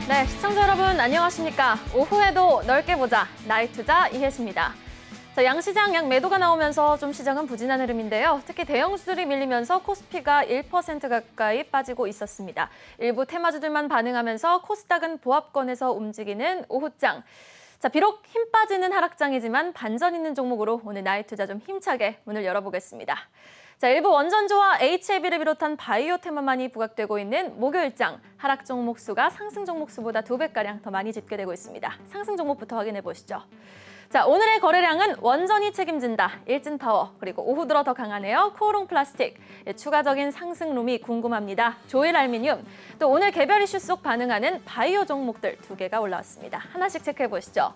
네, 시청자 여러분 안녕하십니까? 오후에도 넓게 보자, 나이투자 이혜수입니다. 자, 양시장 양 매도가 나오면서 좀 시장은 부진한 흐름인데요. 특히 대형주들이 밀리면서 코스피가 1% 가까이 빠지고 있었습니다. 일부 테마주들만 반응하면서 코스닥은 보합권에서 움직이는 오후장. 자, 비록 힘 빠지는 하락장이지만 반전 있는 종목으로 오늘 나이투자 좀 힘차게 문을 열어보겠습니다. 자, 일부 원전주와 HLB를 비롯한 바이오 테마만이 부각되고 있는 목요일장. 하락 종목 수가 상승 종목 수보다 2배가량 더 많이 집계되고 있습니다. 상승 종목부터 확인해 보시죠. 자, 오늘의 거래량은 원전이 책임진다, 일진파워, 그리고 오후 들어 더 강하네요, 코오롱 플라스틱. 추가적인 상승룸이 궁금합니다. 조일 알미늄, 또 오늘 개별 이슈 속 반응하는 바이오 종목들 2개가 올라왔습니다. 하나씩 체크해 보시죠.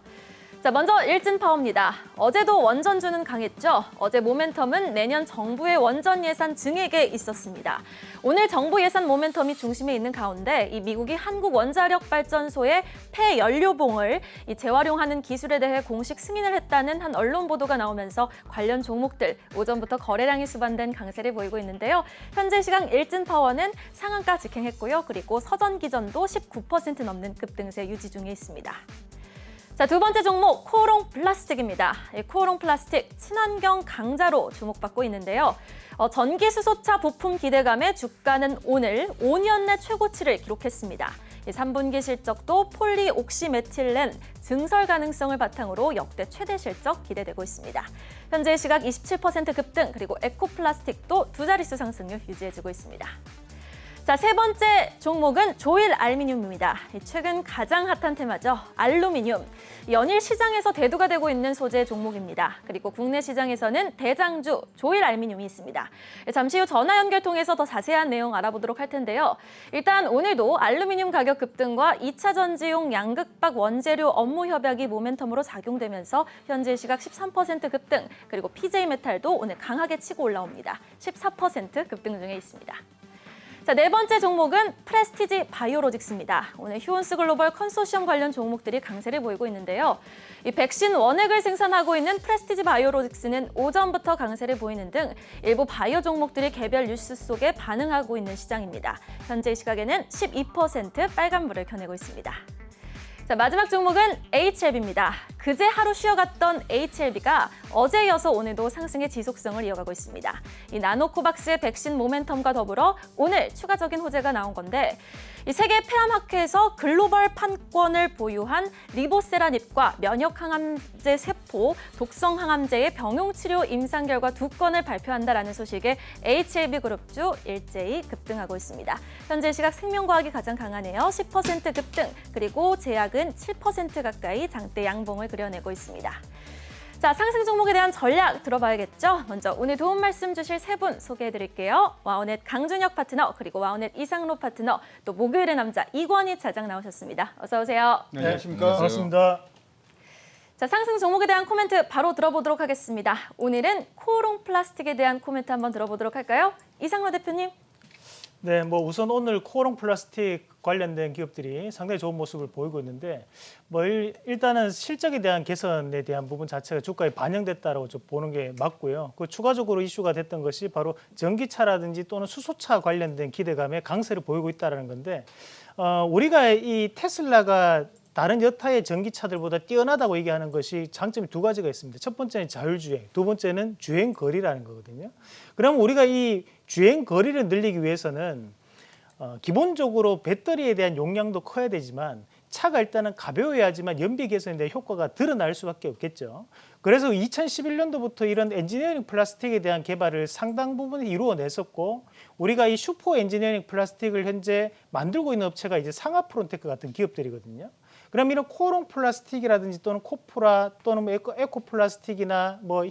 자, 먼저 일진파워입니다. 어제도 원전주는 강했죠. 어제 모멘텀은 내년 정부의 원전 예산 증액에 있었습니다. 오늘 정부 예산 모멘텀이 중심에 있는 가운데 이 미국이 한국 원자력 발전소의 폐연료봉을 재활용하는 기술에 대해 공식 승인을 했다는 한 언론 보도가 나오면서 관련 종목들 오전부터 거래량이 수반된 강세를 보이고 있는데요. 현재 시각 일진파워는 상한가 직행했고요. 그리고 서전기전도 19% 넘는 급등세 유지 중에 있습니다. 자, 두 번째 종목 코오롱 플라스틱입니다. 코오롱 플라스틱 친환경 강자로 주목받고 있는데요. 전기 수소차 부품 기대감에 주가는 오늘 5년 내 최고치를 기록했습니다. 3분기 실적도 폴리옥시메틸렌 증설 가능성을 바탕으로 역대 최대 실적 기대되고 있습니다. 현재 시각 27% 급등, 그리고 에코플라스틱도 두 자릿수 상승률 유지해주고 있습니다. 자, 세 번째 종목은 조일 알미늄입니다. 최근 가장 핫한 테마죠. 알루미늄. 연일 시장에서 대두가 되고 있는 소재 종목입니다. 그리고 국내 시장에서는 대장주 조일 알미늄이 있습니다. 잠시 후 전화 연결 통해서 더 자세한 내용 알아보도록 할 텐데요. 일단 오늘도 알루미늄 가격 급등과 2차 전지용 양극박 원재료 업무 협약이 모멘텀으로 작용되면서 현재 시각 13% 급등, 그리고 PJ메탈도 오늘 강하게 치고 올라옵니다. 14% 급등 중에 있습니다. 자, 네 번째 종목은 프레스티지 바이오로직스입니다. 오늘 휴온스 글로벌 컨소시엄 관련 종목들이 강세를 보이고 있는데요. 이 백신 원액을 생산하고 있는 프레스티지 바이오로직스는 오전부터 강세를 보이는 등 일부 바이오 종목들이 개별 뉴스 속에 반응하고 있는 시장입니다. 현재 시각에는 12% 빨간불을 켜내고 있습니다. 자, 마지막 종목은 HLB입니다. 그제 하루 쉬어갔던 HLB가 어제 이어서 오늘도 상승의 지속성을 이어가고 있습니다. 이 나노코박스의 백신 모멘텀과 더불어 오늘 추가적인 호재가 나온 건데, 이 세계 폐암학회에서 글로벌 판권을 보유한 리보세라닙과 면역항암제 세포, 독성항암제의 병용치료 임상 결과 2건을 발표한다라는 소식에 HLB그룹주 일제히 급등하고 있습니다. 현재 시각 생명과학이 가장 강하네요. 10% 급등, 그리고 제약은 7% 가까이 장대 양봉을 그려내고 있습니다. 자, 상승 종목에 대한 전략 들어봐야겠죠? 먼저 오늘 도움 말씀 주실 세 분 소개해드릴게요. 와우넷 강준혁 파트너, 그리고 와우넷 이상로 파트너, 또 목요일의 남자 이권희 차장 나오셨습니다. 어서 오세요. 네, 안녕하십니까. 반갑습니다. 자, 상승 종목에 대한 코멘트 바로 들어보도록 하겠습니다. 오늘은 코오롱 플라스틱에 대한 코멘트 한번 들어보도록 할까요? 이상로 대표님. 네, 뭐 우선 오늘 코오롱 플라스틱 관련된 기업들이 상당히 좋은 모습을 보이고 있는데, 뭐 일단은 실적에 대한 개선에 대한 부분 자체가 주가에 반영됐다라고 좀 보는 게 맞고요. 그 추가적으로 이슈가 됐던 것이 바로 전기차라든지 또는 수소차 관련된 기대감에 강세를 보이고 있다는 건데, 우리가 이 테슬라가 다른 여타의 전기차들보다 뛰어나다고 얘기하는 것이 장점이 두 가지가 있습니다. 첫 번째는 자율주행, 두 번째는 주행거리라는 거거든요. 그럼 우리가 이 주행거리를 늘리기 위해서는 기본적으로 배터리에 대한 용량도 커야 되지만 차가 일단은 가벼워야지만 연비 개선에 대한 효과가 드러날 수밖에 없겠죠. 그래서 2011년도부터 이런 엔지니어링 플라스틱에 대한 개발을 상당 부분 이루어냈었고, 우리가 이 슈퍼 엔지니어링 플라스틱을 현재 만들고 있는 업체가 이제 상하프론테크 같은 기업들이거든요. 그럼 이런 코오롱 플라스틱이라든지 또는 코프라 또는 에코플라스틱이나 뭐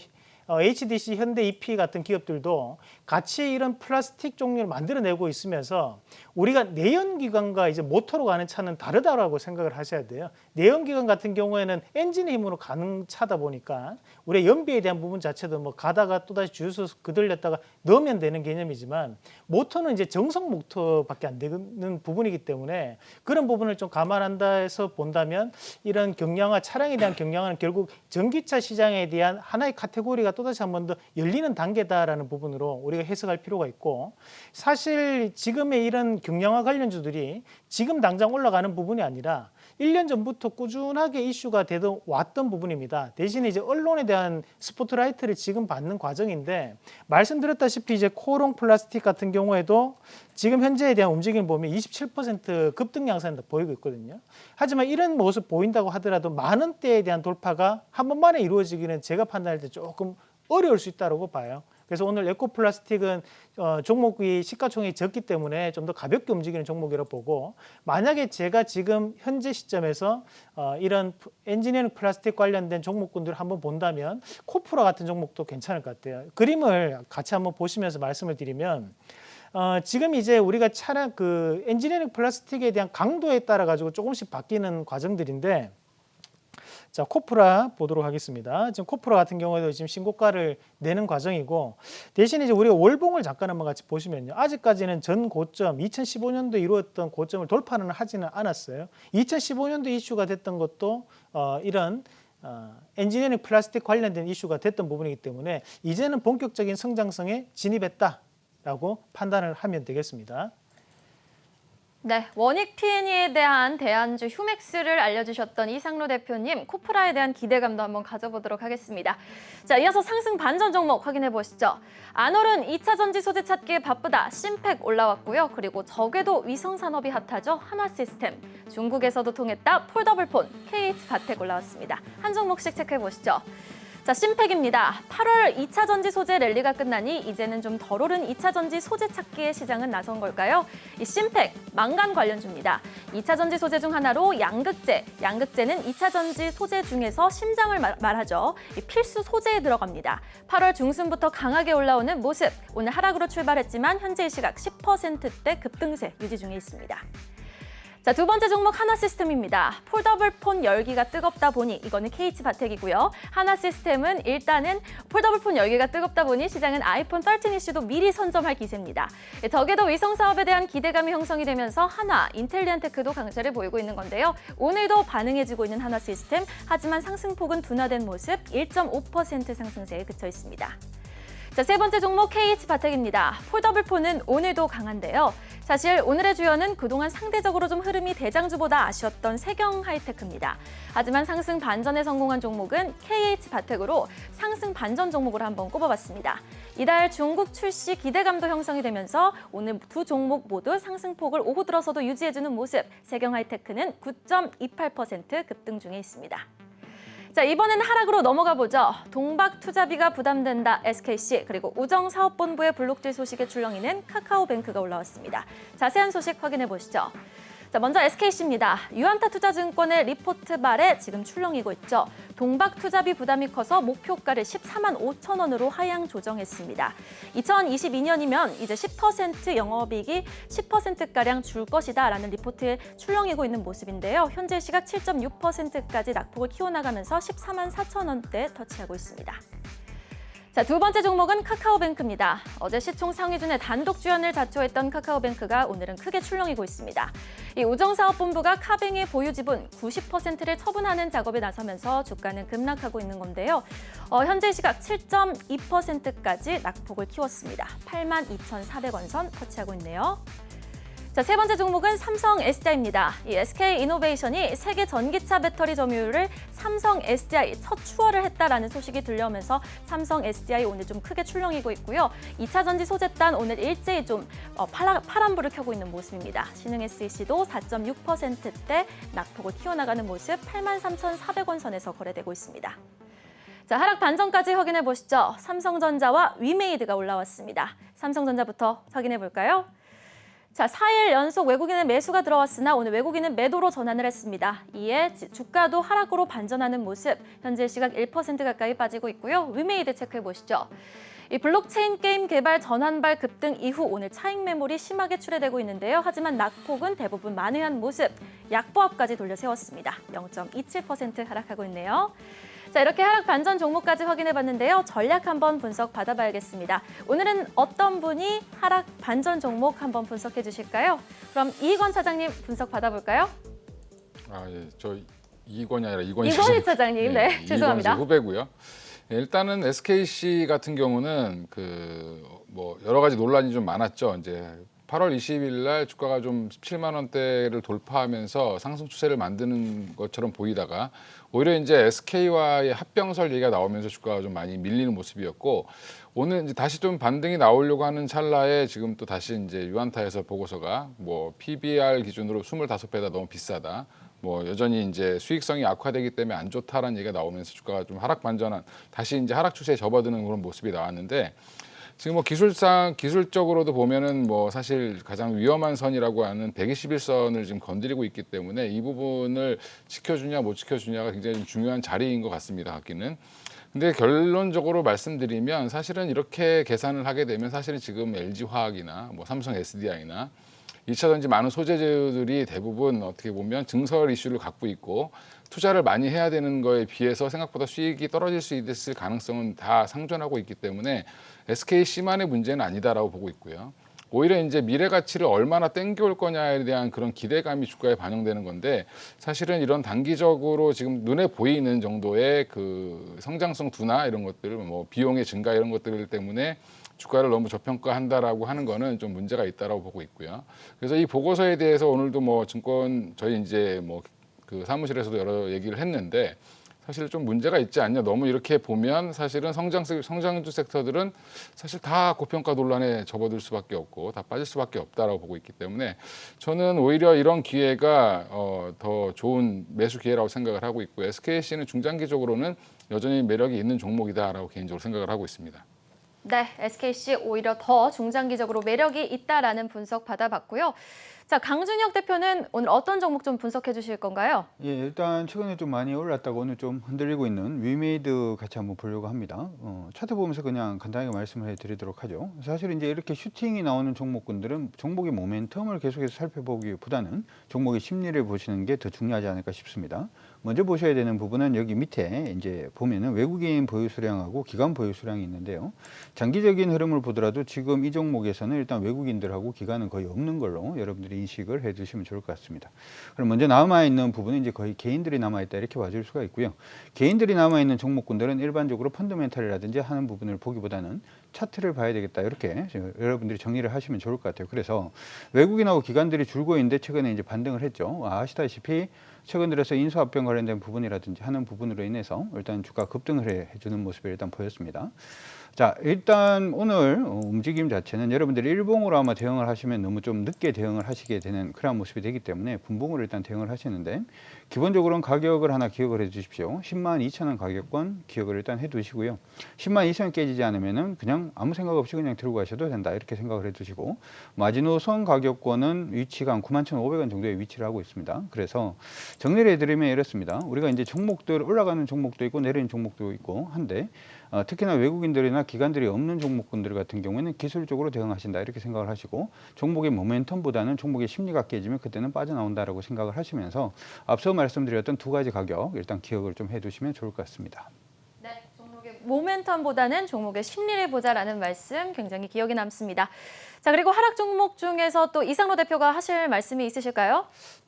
HDC, 현대 EP 같은 기업들도 같이 이런 플라스틱 종류를 만들어내고 있으면서 우리가 내연기관과 이제 모터로 가는 차는 다르다고 생각을 하셔야 돼요. 내연기관 같은 경우에는 엔진의 힘으로 가는 차다 보니까 우리의 연비에 대한 부분 자체도 뭐 가다가 또다시 주유소 그들렸다가 넣으면 되는 개념이지만, 모터는 이제 정성 모터밖에 안 되는 부분이기 때문에 그런 부분을 좀 감안한다 해서 본다면 이런 경량화, 차량에 대한 경량화는 결국 전기차 시장에 대한 하나의 카테고리가 또다시 한 번 더 열리는 단계다라는 부분으로 우리가 해석할 필요가 있고 사실 지금의 이런 경량화 관련주들이 지금 당장 올라가는 부분이 아니라 1년 전부터 꾸준하게 이슈가 되던 왔던 부분입니다. 대신에 이제 언론에 대한 스포트라이트를 지금 받는 과정인데 말씀드렸다시피 이제 코오롱 플라스틱 같은 경우에도 지금 현재에 대한 움직임을 보면 27% 급등 양상이 보이고 있거든요. 하지만 이런 모습 보인다고 하더라도 만 원대에 대한 돌파가 한 번만에 이루어지기는 제가 판단할 때 조금 어려울 수 있다고 봐요. 그래서 오늘 에코플라스틱은 종목이 시가총액이 적기 때문에 좀 더 가볍게 움직이는 종목이라고 보고 만약에 제가 지금 현재 시점에서 이런 엔지니어링 플라스틱 관련된 종목군들을 한번 본다면 코프라 같은 종목도 괜찮을 것 같아요. 그림을 같이 한번 보시면서 말씀을 드리면 지금 이제 우리가 차량 그 엔지니어링 플라스틱에 대한 강도에 따라 가지고 조금씩 바뀌는 과정들인데 자, 코프라 보도록 하겠습니다. 지금 코프라 같은 경우에도 지금 신고가를 내는 과정이고 대신에 이제 우리가 월봉을 잠깐 한번 같이 보시면요. 아직까지는 전 고점 2015년도에 이루었던 고점을 돌파는 하지는 않았어요. 2015년도 이슈가 됐던 것도 이런 엔지니어링 플라스틱 관련된 이슈가 됐던 부분이기 때문에 이제는 본격적인 성장성에 진입했다라고 판단을 하면 되겠습니다. 네, 원익 T&E에 대한 대안주 휴맥스를 알려주셨던 이상로 대표님, 코프라에 대한 기대감도 한번 가져보도록 하겠습니다. 자, 이어서 상승 반전 종목 확인해 보시죠. 안올은 2차 전지 소재 찾기에 바쁘다. 심팩 올라왔고요. 그리고 적외도 위성 산업이 핫하죠. 한화시스템. 중국에서도 통했다. 폴더블폰, KH바텍 올라왔습니다. 한 종목씩 체크해 보시죠. 자, 심팩입니다. 8월 2차 전지 소재 랠리가 끝나니 이제는 좀 덜 오른 2차 전지 소재 찾기에 시장은 나선 걸까요? 이 심팩, 망간 관련주입니다. 2차 전지 소재 중 하나로 양극재. 양극재는 2차 전지 소재 중에서 심장을 말하죠. 이 필수 소재에 들어갑니다. 8월 중순부터 강하게 올라오는 모습. 오늘 하락으로 출발했지만 현재 이 시각 10%대 급등세 유지 중에 있습니다. 자, 두 번째 종목 한화시스템입니다. 폴더블폰 열기가 뜨겁다 보니 이거는 KH바텍이고요. 한화시스템은 일단은 폴더블폰 열기가 뜨겁다 보니 시장은 아이폰 13 이슈도 미리 선점할 기세입니다. 적에도 위성 사업에 대한 기대감이 형성이 되면서 한화, 인텔리안테크도 강세를 보이고 있는 건데요. 오늘도 반응해지고 있는 한화시스템, 하지만 상승폭은 둔화된 모습 1.5% 상승세에 그쳐 있습니다. 자, 세 번째 종목 KH바텍입니다. 폴더블폰은 오늘도 강한데요. 사실 오늘의 주연은 그동안 상대적으로 좀 흐름이 대장주보다 아쉬웠던 세경하이테크입니다. 하지만 상승 반전에 성공한 종목은 KH바텍으로 상승 반전 종목으로 한번 꼽아봤습니다. 이달 중국 출시 기대감도 형성이 되면서 오늘 두 종목 모두 상승폭을 오후 들어서도 유지해주는 모습, 세경하이테크는 9.28% 급등 중에 있습니다. 자, 이번엔 하락으로 넘어가 보죠. 동박 투자비가 부담된다 SKC, 그리고 우정사업본부의 블록질 소식에 출렁이는 카카오뱅크가 올라왔습니다. 자세한 소식 확인해 보시죠. 자, 먼저 SKC입니다. 유안타 투자증권의 리포트 말에 지금 출렁이고 있죠. 동박 투자비 부담이 커서 목표가를 14만 5천 원으로 하향 조정했습니다. 2022년이면 이제 10% 영업이익이 10%가량 줄 것이다라는 리포트에 출렁이고 있는 모습인데요. 현재 시각 7.6%까지 낙폭을 키워나가면서 14만 4천 원대 터치하고 있습니다. 자, 두 번째 종목은 카카오뱅크입니다. 어제 시총 상위준의 단독 주연을 자초했던 카카오뱅크가 오늘은 크게 출렁이고 있습니다. 이 우정사업본부가 카뱅의 보유 지분 90%를 처분하는 작업에 나서면서 주가는 급락하고 있는 건데요. 현재 시각 7.2%까지 낙폭을 키웠습니다. 82,400원 선 터치하고 있네요. 자, 세 번째 종목은 삼성 SDI입니다. 이 SK이노베이션이 세계 전기차 배터리 점유율을 삼성 SDI 첫 추월을 했다라는 소식이 들려오면서 삼성 SDI 오늘 좀 크게 출렁이고 있고요. 2차 전지 소재단 오늘 일제히 좀 파란불을 켜고 있는 모습입니다. 신흥 SEC도 4.6%대 낙폭을 키워나가는 모습 83,400원 선에서 거래되고 있습니다. 자, 하락 반전까지 확인해 보시죠. 삼성전자와 위메이드가 올라왔습니다. 삼성전자부터 확인해 볼까요? 자, 4일 연속 외국인의 매수가 들어왔으나 오늘 외국인은 매도로 전환을 했습니다. 이에 주가도 하락으로 반전하는 모습, 현재 시각 1% 가까이 빠지고 있고요. 위메이드 체크해 보시죠. 이 블록체인 게임 개발 전환발 급등 이후 오늘 차익 매물이 심하게 출회되고 있는데요. 하지만 낙폭은 대부분 만회한 모습, 약보합까지 돌려 세웠습니다. 0.27% 하락하고 있네요. 자, 이렇게 하락 반전 종목까지 확인해봤는데요. 전략 한번 분석 받아봐야겠습니다. 오늘은 어떤 분이 하락 반전 종목 한번 분석해 주실까요? 그럼 이익원 차장님 분석 받아볼까요? 아, 예, 저 이익원이 아니라 이권희 이권희 차장님, 네, 죄송합니다. 이권희 후배고요. 예, 일단은 SKC 같은 경우는 그 뭐 여러 가지 논란이 좀 많았죠. 이제 8월 20일 날 주가가 좀 17만 원대를 돌파하면서 상승 추세를 만드는 것처럼 보이다가 오히려 이제 SK와의 합병설 얘기가 나오면서 주가가 좀 많이 밀리는 모습이었고, 오늘 이제 다시 좀 반등이 나오려고 하는 찰나에 지금 또 다시 이제 유안타에서 보고서가 뭐 PBR 기준으로 25배다 너무 비싸다. 뭐 여전히 이제 수익성이 악화되기 때문에 안 좋다라는 얘기가 나오면서 주가가 좀 하락 반전한, 다시 이제 하락 추세에 접어드는 그런 모습이 나왔는데, 지금 뭐 기술적으로도 보면은 뭐 사실 가장 위험한 선이라고 하는 121선을 지금 건드리고 있기 때문에 이 부분을 지켜주냐 못 지켜주냐가 굉장히 좀 중요한 자리인 것 같습니다, 갖기는. 근데 결론적으로 말씀드리면 사실은 이렇게 계산을 하게 되면 사실은 지금 LG화학이나 뭐 삼성 SDI나 2차전지 많은 소재들이 대부분 어떻게 보면 증설 이슈를 갖고 있고 투자를 많이 해야 되는 거에 비해서 생각보다 수익이 떨어질 수 있을 가능성은 다 상존하고 있기 때문에 SKC만의 문제는 아니다라고 보고 있고요. 오히려 이제 미래 가치를 얼마나 땡겨올 거냐에 대한 그런 기대감이 주가에 반영되는 건데, 사실은 이런 단기적으로 지금 눈에 보이는 정도의 그 성장성 둔화 이런 것들, 뭐 비용의 증가 이런 것들 때문에 주가를 너무 저평가한다라고 하는 거는 좀 문제가 있다라고 보고 있고요. 그래서 이 보고서에 대해서 오늘도 뭐 증권 저희 이제 뭐 그 사무실에서도 여러 얘기를 했는데, 사실 좀 문제가 있지 않냐. 너무 이렇게 보면 사실은 성장주 섹터들은 사실 다 고평가 논란에 접어들 수밖에 없고 다 빠질 수밖에 없다라고 보고 있기 때문에 저는 오히려 이런 기회가 더 좋은 매수 기회라고 생각을 하고 있고, SKC는 중장기적으로는 여전히 매력이 있는 종목이다라고 개인적으로 생각을 하고 있습니다. 네, SKC 오히려 더 중장기적으로 매력이 있다라는 분석 받아봤고요. 자, 강준혁 대표는 오늘 어떤 종목 좀 분석해 주실 건가요? 예, 일단 최근에 좀 많이 올랐다가 오늘 좀 흔들리고 있는 위메이드 같이 한번 보려고 합니다. 차트 보면서 그냥 간단하게 말씀을 해드리도록 하죠. 사실 이제 이렇게 슈팅이 나오는 종목군들은 종목의 모멘텀을 계속해서 살펴보기보다는 종목의 심리를 보시는 게 더 중요하지 않을까 싶습니다. 먼저 보셔야 되는 부분은 여기 밑에 이제 보면은 외국인 보유 수량하고 기관 보유 수량이 있는데요. 장기적인 흐름을 보더라도 지금 이 종목에서는 일단 외국인들하고 기관은 거의 없는 걸로 여러분들이 인식을 해 두시면 좋을 것 같습니다. 그럼 먼저 남아있는 부분은 이제 거의 개인들이 남아있다 이렇게 봐줄 수가 있고요. 개인들이 남아있는 종목군들은 일반적으로 펀더멘탈이라든지 하는 부분을 보기보다는 차트를 봐야 되겠다 이렇게 여러분들이 정리를 하시면 좋을 것 같아요. 그래서 외국인하고 기관들이 줄고 있는데 최근에 이제 반등을 했죠. 아시다시피 최근 들어서 인수합병 관련된 부분이라든지 하는 부분으로 인해서 일단 주가 급등을 해주는 모습이 일단 보였습니다. 자, 일단 오늘 움직임 자체는 여러분들이 일봉으로 아마 대응을 하시면 너무 좀 늦게 대응을 하시게 되는 그런 모습이 되기 때문에 분봉으로 일단 대응을 하시는데, 기본적으로는 가격을 하나 기억을 해 주십시오. 102,000원 가격권 기억을 일단 해 두시고요. 102,000원 깨지지 않으면은 그냥 아무 생각 없이 그냥 들고 가셔도 된다 이렇게 생각을 해 두시고, 마지노선 가격권은 위치가 한 91,500원 정도의 위치를 하고 있습니다. 그래서 정리를 해드리면 이렇습니다. 우리가 이제 종목들 올라가는 종목도 있고 내리는 종목도 있고 한데, 특히나 외국인들이나 기관들이 없는 종목군들 같은 경우에는 기술적으로 대응하신다 이렇게 생각을 하시고, 종목의 모멘텀보다는 종목의 심리가 깨지면 그때는 빠져나온다라고 생각을 하시면서 앞서 말씀드렸던 두 가지 가격 일단 기억을 좀 해두시면 좋을 것 같습니다. 네, 종목의 모멘텀보다는 종목의 심리를 보자라는 말씀 굉장히 기억에 남습니다. 자, 그리고 하락 종목 중에서 또 이상로 대표가 하실 말씀이 있으실까요?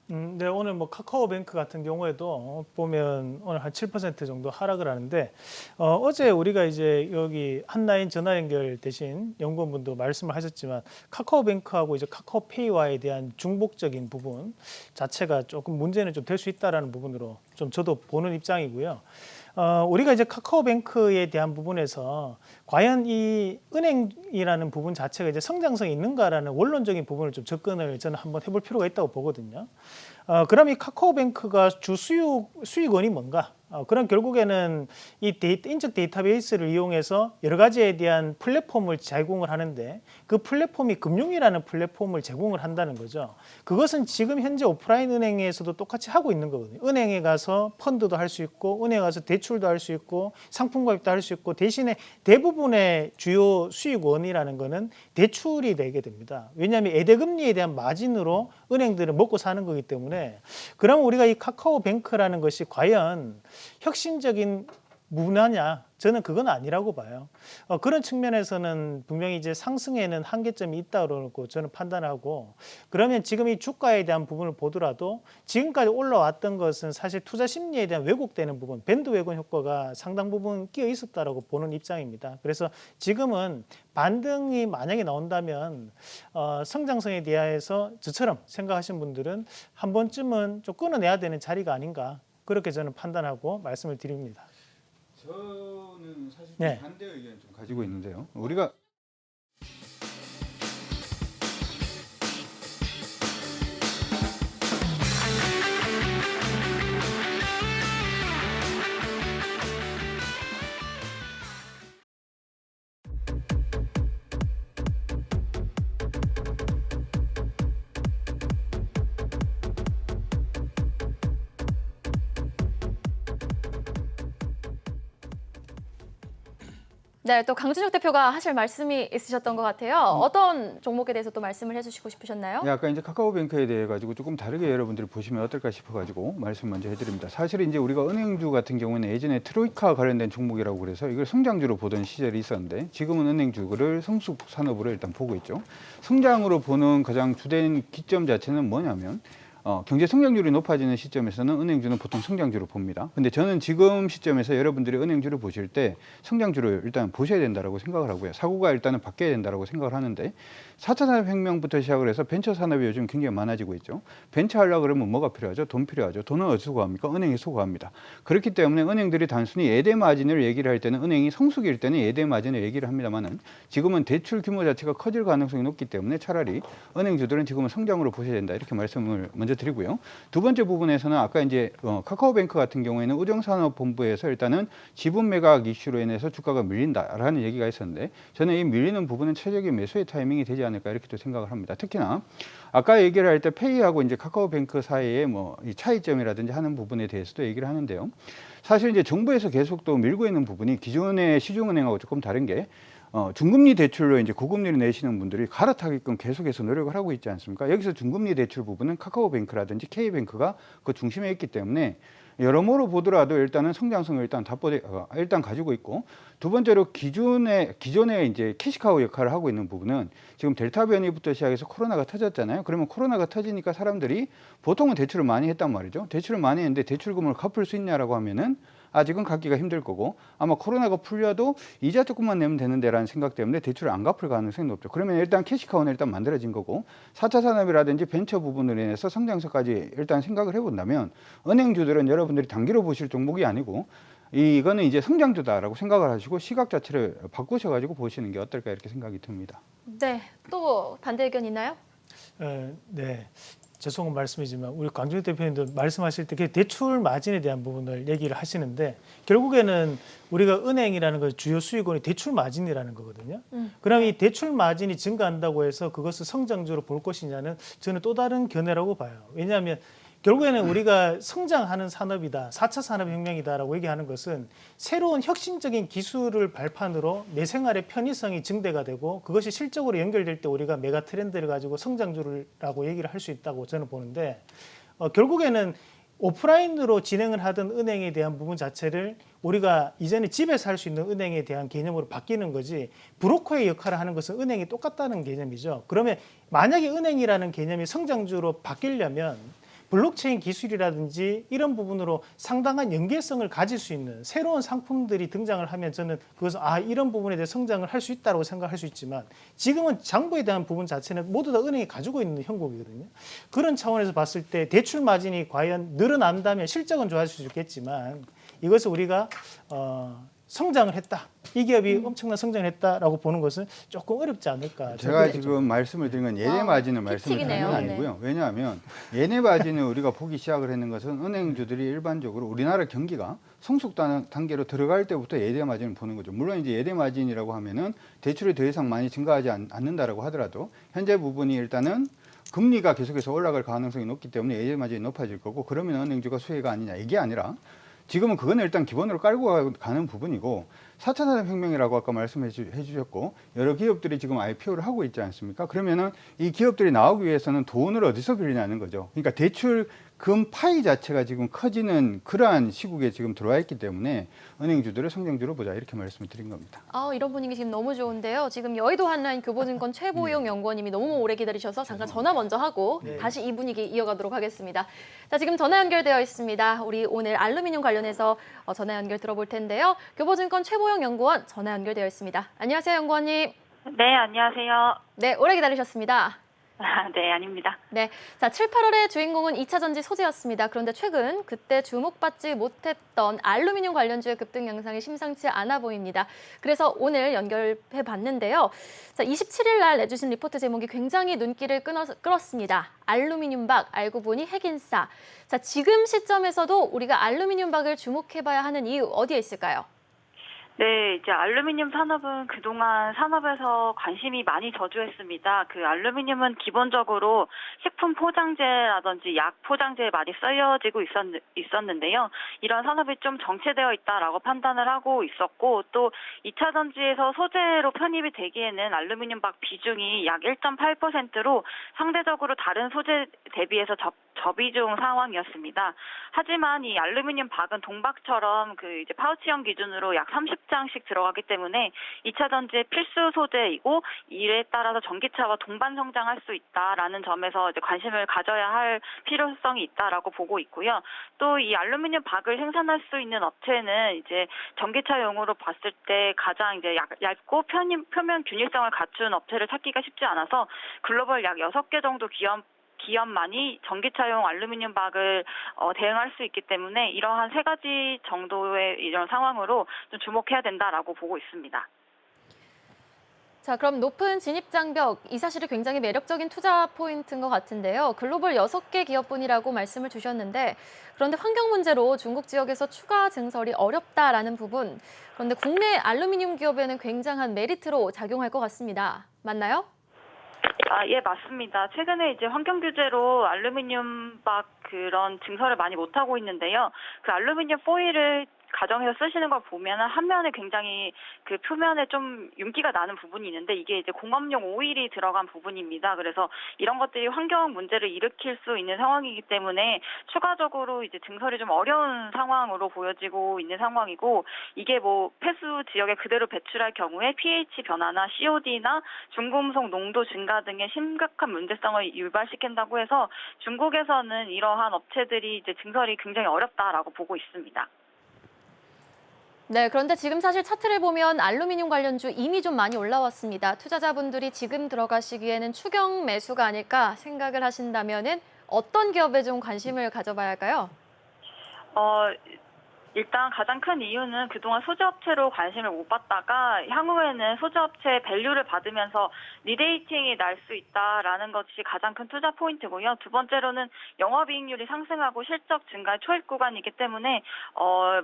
네, 오늘 뭐 카카오뱅크 같은 경우에도 보면 오늘 한 7% 정도 하락을 하는데, 어제 우리가 이제 여기 한라인 전화 연결 대신 연구원분도 말씀을 하셨지만 카카오뱅크하고 이제 카카오페이와에 대한 중복적인 부분 자체가 조금 문제는 좀 될 수 있다라는 부분으로 좀 저도 보는 입장이고요. 우리가 이제 카카오뱅크에 대한 부분에서 과연 이 은행이라는 부분 자체가 이제 성장성이 있는가라는 원론적인 부분을 좀 접근을 저는 한번 해볼 필요가 있다고 보거든요. 그럼 이 카카오뱅크가 주 수익원이 뭔가? 그럼 결국에는 이 인적 데이터베이스를 이용해서 여러 가지에 대한 플랫폼을 제공을 하는데, 그 플랫폼이 금융이라는 플랫폼을 제공을 한다는 거죠. 그것은 지금 현재 오프라인 은행에서도 똑같이 하고 있는 거거든요. 은행에 가서 펀드도 할 수 있고, 은행에 가서 대출도 할 수 있고, 상품 가입도 할 수 있고, 대신에 대부분의 주요 수익원이라는 거는 대출이 되게 됩니다. 왜냐하면 예대금리에 대한 마진으로 은행들은 먹고 사는 거기 때문에, 그러면 우리가 이 카카오뱅크라는 것이 과연 혁신적인 문화냐, 저는 그건 아니라고 봐요. 그런 측면에서는 분명히 이제 상승에는 한계점이 있다고 저는 판단하고, 그러면 지금 이 주가에 대한 부분을 보더라도 지금까지 올라왔던 것은 사실 투자 심리에 대한 왜곡되는 부분, 밴드 웨건 효과가 상당 부분 끼어 있었다라고 보는 입장입니다. 그래서 지금은 반등이 만약에 나온다면 성장성에 대해서 저처럼 생각하시는 분들은 한 번쯤은 좀 끊어내야 되는 자리가 아닌가, 그렇게 저는 판단하고 말씀을 드립니다. 저는 사실 네. 반대 의견 좀 가지고 있는데요. 우리가 네, 또 강준혁 대표가 하실 말씀이 있으셨던 것 같아요. 어떤 종목에 대해서 또 말씀을 해주시고 싶으셨나요? 아까 이제 카카오뱅크에 대해 가지고 조금 다르게 여러분들이 보시면 어떨까 싶어가지고 말씀 먼저 해드립니다. 사실 이제 우리가 은행주 같은 경우는 예전에 트로이카 관련된 종목이라고 그래서 이걸 성장주로 보던 시절이 있었는데 지금은 은행주를 성숙 산업으로 일단 보고 있죠. 성장으로 보는 가장 주된 기점 자체는 뭐냐면 경제 성장률이 높아지는 시점에서는 은행주는 보통 성장주로 봅니다. 근데 저는 지금 시점에서 여러분들이 은행주를 보실 때 성장주를 일단 보셔야 된다고 생각을 하고요. 사고가 일단은 바뀌어야 된다고 생각을 하는데 4차 산업혁명부터 시작을 해서 벤처 산업이 요즘 굉장히 많아지고 있죠. 벤처 하려고 그러면 뭐가 필요하죠? 돈 필요하죠. 돈은 어디서 구합니까? 은행에서 구합니다. 그렇기 때문에 은행들이 단순히 예대 마진을 얘기를 할 때는 은행이 성숙일 때는 예대 마진을 얘기를 합니다만은 지금은 대출 규모 자체가 커질 가능성이 높기 때문에 차라리 은행주들은 지금은 성장으로 보셔야 된다. 이렇게 말씀을 먼저 드리고요. 두 번째 부분에서는 아까 이제 카카오뱅크 같은 경우에는 우정산업본부에서 일단은 지분 매각 이슈로 인해서 주가가 밀린다라는 얘기가 있었는데 저는 이 밀리는 부분은 최적의 매수의 타이밍이 되지 않을까 이렇게 또 생각을 합니다. 특히나 아까 얘기를 할 때 페이하고 이제 카카오뱅크 사이에 뭐 이 차이점이라든지 하는 부분에 대해서도 얘기를 하는데요. 사실 이제 정부에서 계속 또 밀고 있는 부분이 기존의 시중은행하고 조금 다른 게 중금리 대출로 이제 고금리를 내시는 분들이 갈아타게끔 계속해서 노력을 하고 있지 않습니까? 여기서 중금리 대출 부분은 카카오뱅크라든지 K뱅크가 그 중심에 있기 때문에 여러모로 보더라도 일단은 성장성을 일단 가지고 있고 두 번째로 기존에 이제 캐시카우 역할을 하고 있는 부분은 지금 델타 변이부터 시작해서 코로나가 터졌잖아요. 그러면 코로나가 터지니까 사람들이 보통은 대출을 많이 했단 말이죠. 대출을 많이 했는데 대출금을 갚을 수 있냐라고 하면은 아직은 갚기가 힘들 거고 아마 코로나가 풀려도 이자 조금만 내면 되는데라는 생각 때문에 대출을 안 갚을 가능성이 높죠. 그러면 일단 캐시카우는 일단 만들어진 거고 4차 산업이라든지 벤처 부분으로 인해서 성장성까지 일단 생각을 해본다면 은행주들은 여러분들이 단기로 보실 종목이 아니고 이거는 이제 성장주다라고 생각을 하시고 시각 자체를 바꾸셔가지고 보시는 게 어떨까 이렇게 생각이 듭니다. 네, 또 반대 의견 있나요? 네. 죄송한 말씀이지만 우리 강준혁 대표님도 말씀하실 때 대출 마진에 대한 부분을 얘기를 하시는데 결국에는 우리가 은행이라는 것 주요 수익원이 대출 마진이라는 거거든요. 그럼 이 대출 마진이 증가한다고 해서 그것을 성장주로 볼 것이냐는 저는 또 다른 견해라고 봐요. 왜냐하면 결국에는 우리가 성장하는 산업이다, 4차 산업혁명이다라고 얘기하는 것은 새로운 혁신적인 기술을 발판으로 내 생활의 편의성이 증대가 되고 그것이 실적으로 연결될 때 우리가 메가 트렌드를 가지고 성장주라고 얘기를 할 수 있다고 저는 보는데 결국에는 오프라인으로 진행을 하던 은행에 대한 부분 자체를 우리가 이제는 집에서 할 수 있는 은행에 대한 개념으로 바뀌는 거지 브로커의 역할을 하는 것은 은행이 똑같다는 개념이죠. 그러면 만약에 은행이라는 개념이 성장주로 바뀌려면 블록체인 기술이라든지 이런 부분으로 상당한 연계성을 가질 수 있는 새로운 상품들이 등장을 하면 저는 그것은 이런 부분에 대해 성장을 할 수 있다고 생각할 수 있지만 지금은 장부에 대한 부분 자체는 모두 다 은행이 가지고 있는 형국이거든요. 그런 차원에서 봤을 때 대출 마진이 과연 늘어난다면 실적은 좋아질 수 있겠지만 이것을 우리가 성장을 했다. 이 기업이 엄청난 성장을 했다라고 보는 것은 조금 어렵지 않을까. 제가 지금 말씀을 드린 건 예내 마진을 말씀을 드린 건 아니고요. 왜냐하면 예내 마진을 우리가 보기 시작을 했는 것은 은행주들이 일반적으로 우리나라 경기가 성숙 단계로 들어갈 때부터 예대 마진을 보는 거죠. 물론 이제 예대 마진이라고 하면은 대출이 더 이상 많이 증가하지 않는다라고 하더라도 현재 부분이 일단은 금리가 계속해서 올라갈 가능성이 높기 때문에 예대 마진이 높아질 거고 그러면 은행주가 수혜가 아니냐 이게 아니라 지금은 그거는 일단 기본으로 깔고 가는 부분이고 4차 산업혁명이라고 아까 말씀해 주셨고 여러 기업들이 지금 IPO를 하고 있지 않습니까? 그러면은 이 기업들이 나오기 위해서는 돈을 어디서 빌리냐는 거죠. 그러니까 대출 금 파이 자체가 지금 커지는 그러한 시국에 지금 들어와 있기 때문에 은행주들을 성장주로 보자 이렇게 말씀을 드린 겁니다. 이런 분위기 지금 너무 좋은데요. 지금 여의도 한라인 교보증권 최보영 연구원님이 너무 오래 기다리셔서 잠깐 전화 먼저 하고 다시 이 분위기 이어가도록 하겠습니다. 자, 지금 전화 연결되어 있습니다. 우리 오늘 알루미늄 관련해서 전화 연결 들어볼 텐데요. 교보증권 최보영 연구원 전화 연결되어 있습니다. 안녕하세요, 연구원님. 네, 안녕하세요. 네, 오래 기다리셨습니다. 네, 아닙니다. 네, 자 7, 8월의 주인공은 2차 전지 소재였습니다. 그런데 최근 그때 주목받지 못했던 알루미늄 관련주의 급등 양상이 심상치 않아 보입니다. 그래서 오늘 연결해 봤는데요. 자 27일 날 내주신 리포트 제목이 굉장히 눈길을 끌었습니다. 알루미늄박, 알고 보니 핵인싸. 자 지금 시점에서도 우리가 알루미늄박을 주목해봐야 하는 이유 어디에 있을까요? 네, 이제 알루미늄 산업은 그동안 산업에서 관심이 많이 저조했습니다. 그 알루미늄은 기본적으로 식품 포장재라든지 약 포장재에 많이 쓰여지고 있었는데요. 이런 산업이 좀 정체되어 있다라고 판단을 하고 있었고, 또 2차 전지에서 소재로 편입이 되기에는 알루미늄박 비중이 약 1.8%로 상대적으로 다른 소재 대비해서 저비중 상황이었습니다. 하지만 이 알루미늄 박은 동박처럼 그 이제 파우치형 기준으로 약 30장씩 들어가기 때문에 2차 전지의 필수 소재이고 이에 따라서 전기차와 동반 성장할 수 있다라는 점에서 이제 관심을 가져야 할 필요성이 있다라고 보고 있고요. 또 이 알루미늄 박을 생산할 수 있는 업체는 이제 전기차용으로 봤을 때 가장 이제 얇고 표면 균일성을 갖춘 업체를 찾기가 쉽지 않아서 글로벌 약 6개 정도 기업만이 전기차용 알루미늄 박을 대응할 수 있기 때문에 이러한 3가지 정도의 이런 상황으로 좀 주목해야 된다라고 보고 있습니다. 자, 그럼 높은 진입장벽, 이 사실이 굉장히 매력적인 투자 포인트인 것 같은데요. 글로벌 6개 기업뿐이라고 말씀을 주셨는데 그런데 환경 문제로 중국 지역에서 추가 증설이 어렵다라는 부분, 그런데 국내 알루미늄 기업에는 굉장한 메리트로 작용할 것 같습니다. 맞나요? 예, 맞습니다. 최근에 이제 환경 규제로 알루미늄 박 그런 증설을 많이 못하고 있는데요. 그 알루미늄 포일을 가정에서 쓰시는 걸 보면은 한 면에 굉장히 그 표면에 좀 윤기가 나는 부분이 있는데 이게 이제 공업용 오일이 들어간 부분입니다. 그래서 이런 것들이 환경 문제를 일으킬 수 있는 상황이기 때문에 추가적으로 이제 증설이 좀 어려운 상황으로 보여지고 있는 상황이고 이게 뭐 폐수 지역에 그대로 배출할 경우에 pH 변화나 COD나 중금속 농도 증가 등의 심각한 문제성을 유발시킨다고 해서 중국에서는 이러한 업체들이 이제 증설이 굉장히 어렵다라고 보고 있습니다. 네, 그런데 지금 사실 차트를 보면 알루미늄 관련주 이미 좀 많이 올라왔습니다. 투자자분들이 지금 들어가시기에는 추경 매수가 아닐까 생각을 하신다면은 어떤 기업에 좀 관심을 가져봐야 할까요? 일단 가장 큰 이유는 그동안 소재업체로 관심을 못 받다가 향후에는 소재업체의 밸류를 받으면서 리레이팅이 날 수 있다라는 것이 가장 큰 투자 포인트고요. 두 번째로는 영업이익률이 상승하고 실적 증가의 초입 구간이기 때문에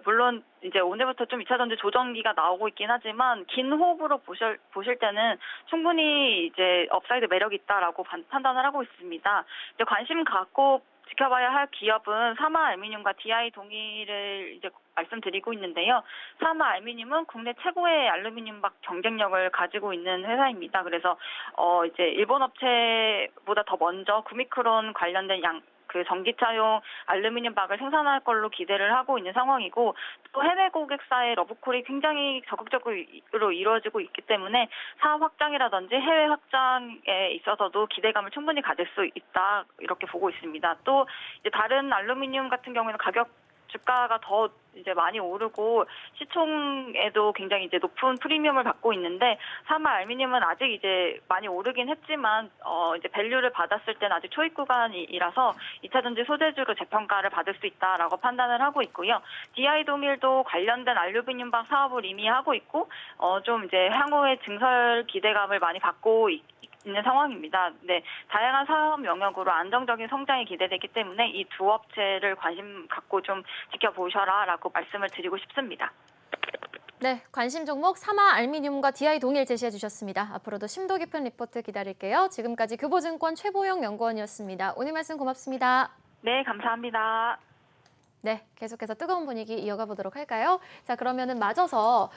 물론 이제 오늘부터 좀 2차 전지 조정기가 나오고 있긴 하지만 긴 호흡으로 보실 때는 충분히 이제 업사이드 매력이 있다라고 판단을 하고 있습니다. 이제 관심 갖고 지켜봐야 할 기업은 사마 알루미늄과 DI 동일을 이제 말씀드리고 있는데요. 사마 알루미늄은 국내 최고의 알루미늄박 경쟁력을 가지고 있는 회사입니다. 그래서 이제 일본 업체보다 더 먼저 구미크론 관련된 그 전기차용 알루미늄 박을 생산할 걸로 기대를 하고 있는 상황이고 또 해외 고객사의 러브콜이 굉장히 적극적으로 이루어지고 있기 때문에 사업 확장이라든지 해외 확장에 있어서도 기대감을 충분히 가질 수 있다 이렇게 보고 있습니다. 또 이제 다른 알루미늄 같은 경우에는 주가가 더 이제 많이 오르고 시총에도 굉장히 이제 높은 프리미엄을 받고 있는데 사마 알루미늄은 아직 이제 많이 오르긴 했지만 이제 밸류를 받았을 때는 아직 초입 구간이라서 2차 전지 소재주로 재평가를 받을 수 있다라고 판단을 하고 있고요. DI 동일도 관련된 알루미늄박 사업을 이미 하고 있고 좀 이제 향후에 증설 기대감을 많이 갖고 있는 상황입니다. 네, 다양한 사업 영역으로 안정적인 성장이 기대되기 때문에 이 두 업체를 관심 갖고 좀 지켜보셔라라고 말씀을 드리고 싶습니다. 네, 관심 종목 사마 알루미늄과 DI 동일 제시해 주셨습니다. 앞으로도 심도 깊은 리포트 기다릴게요. 지금까지 교보증권 최보영 연구원이었습니다. 오늘 말씀 고맙습니다. 네, 감사합니다. 네, 계속해서 뜨거운 분위기 이어가 보도록 할까요? 자, 그러면은 마저서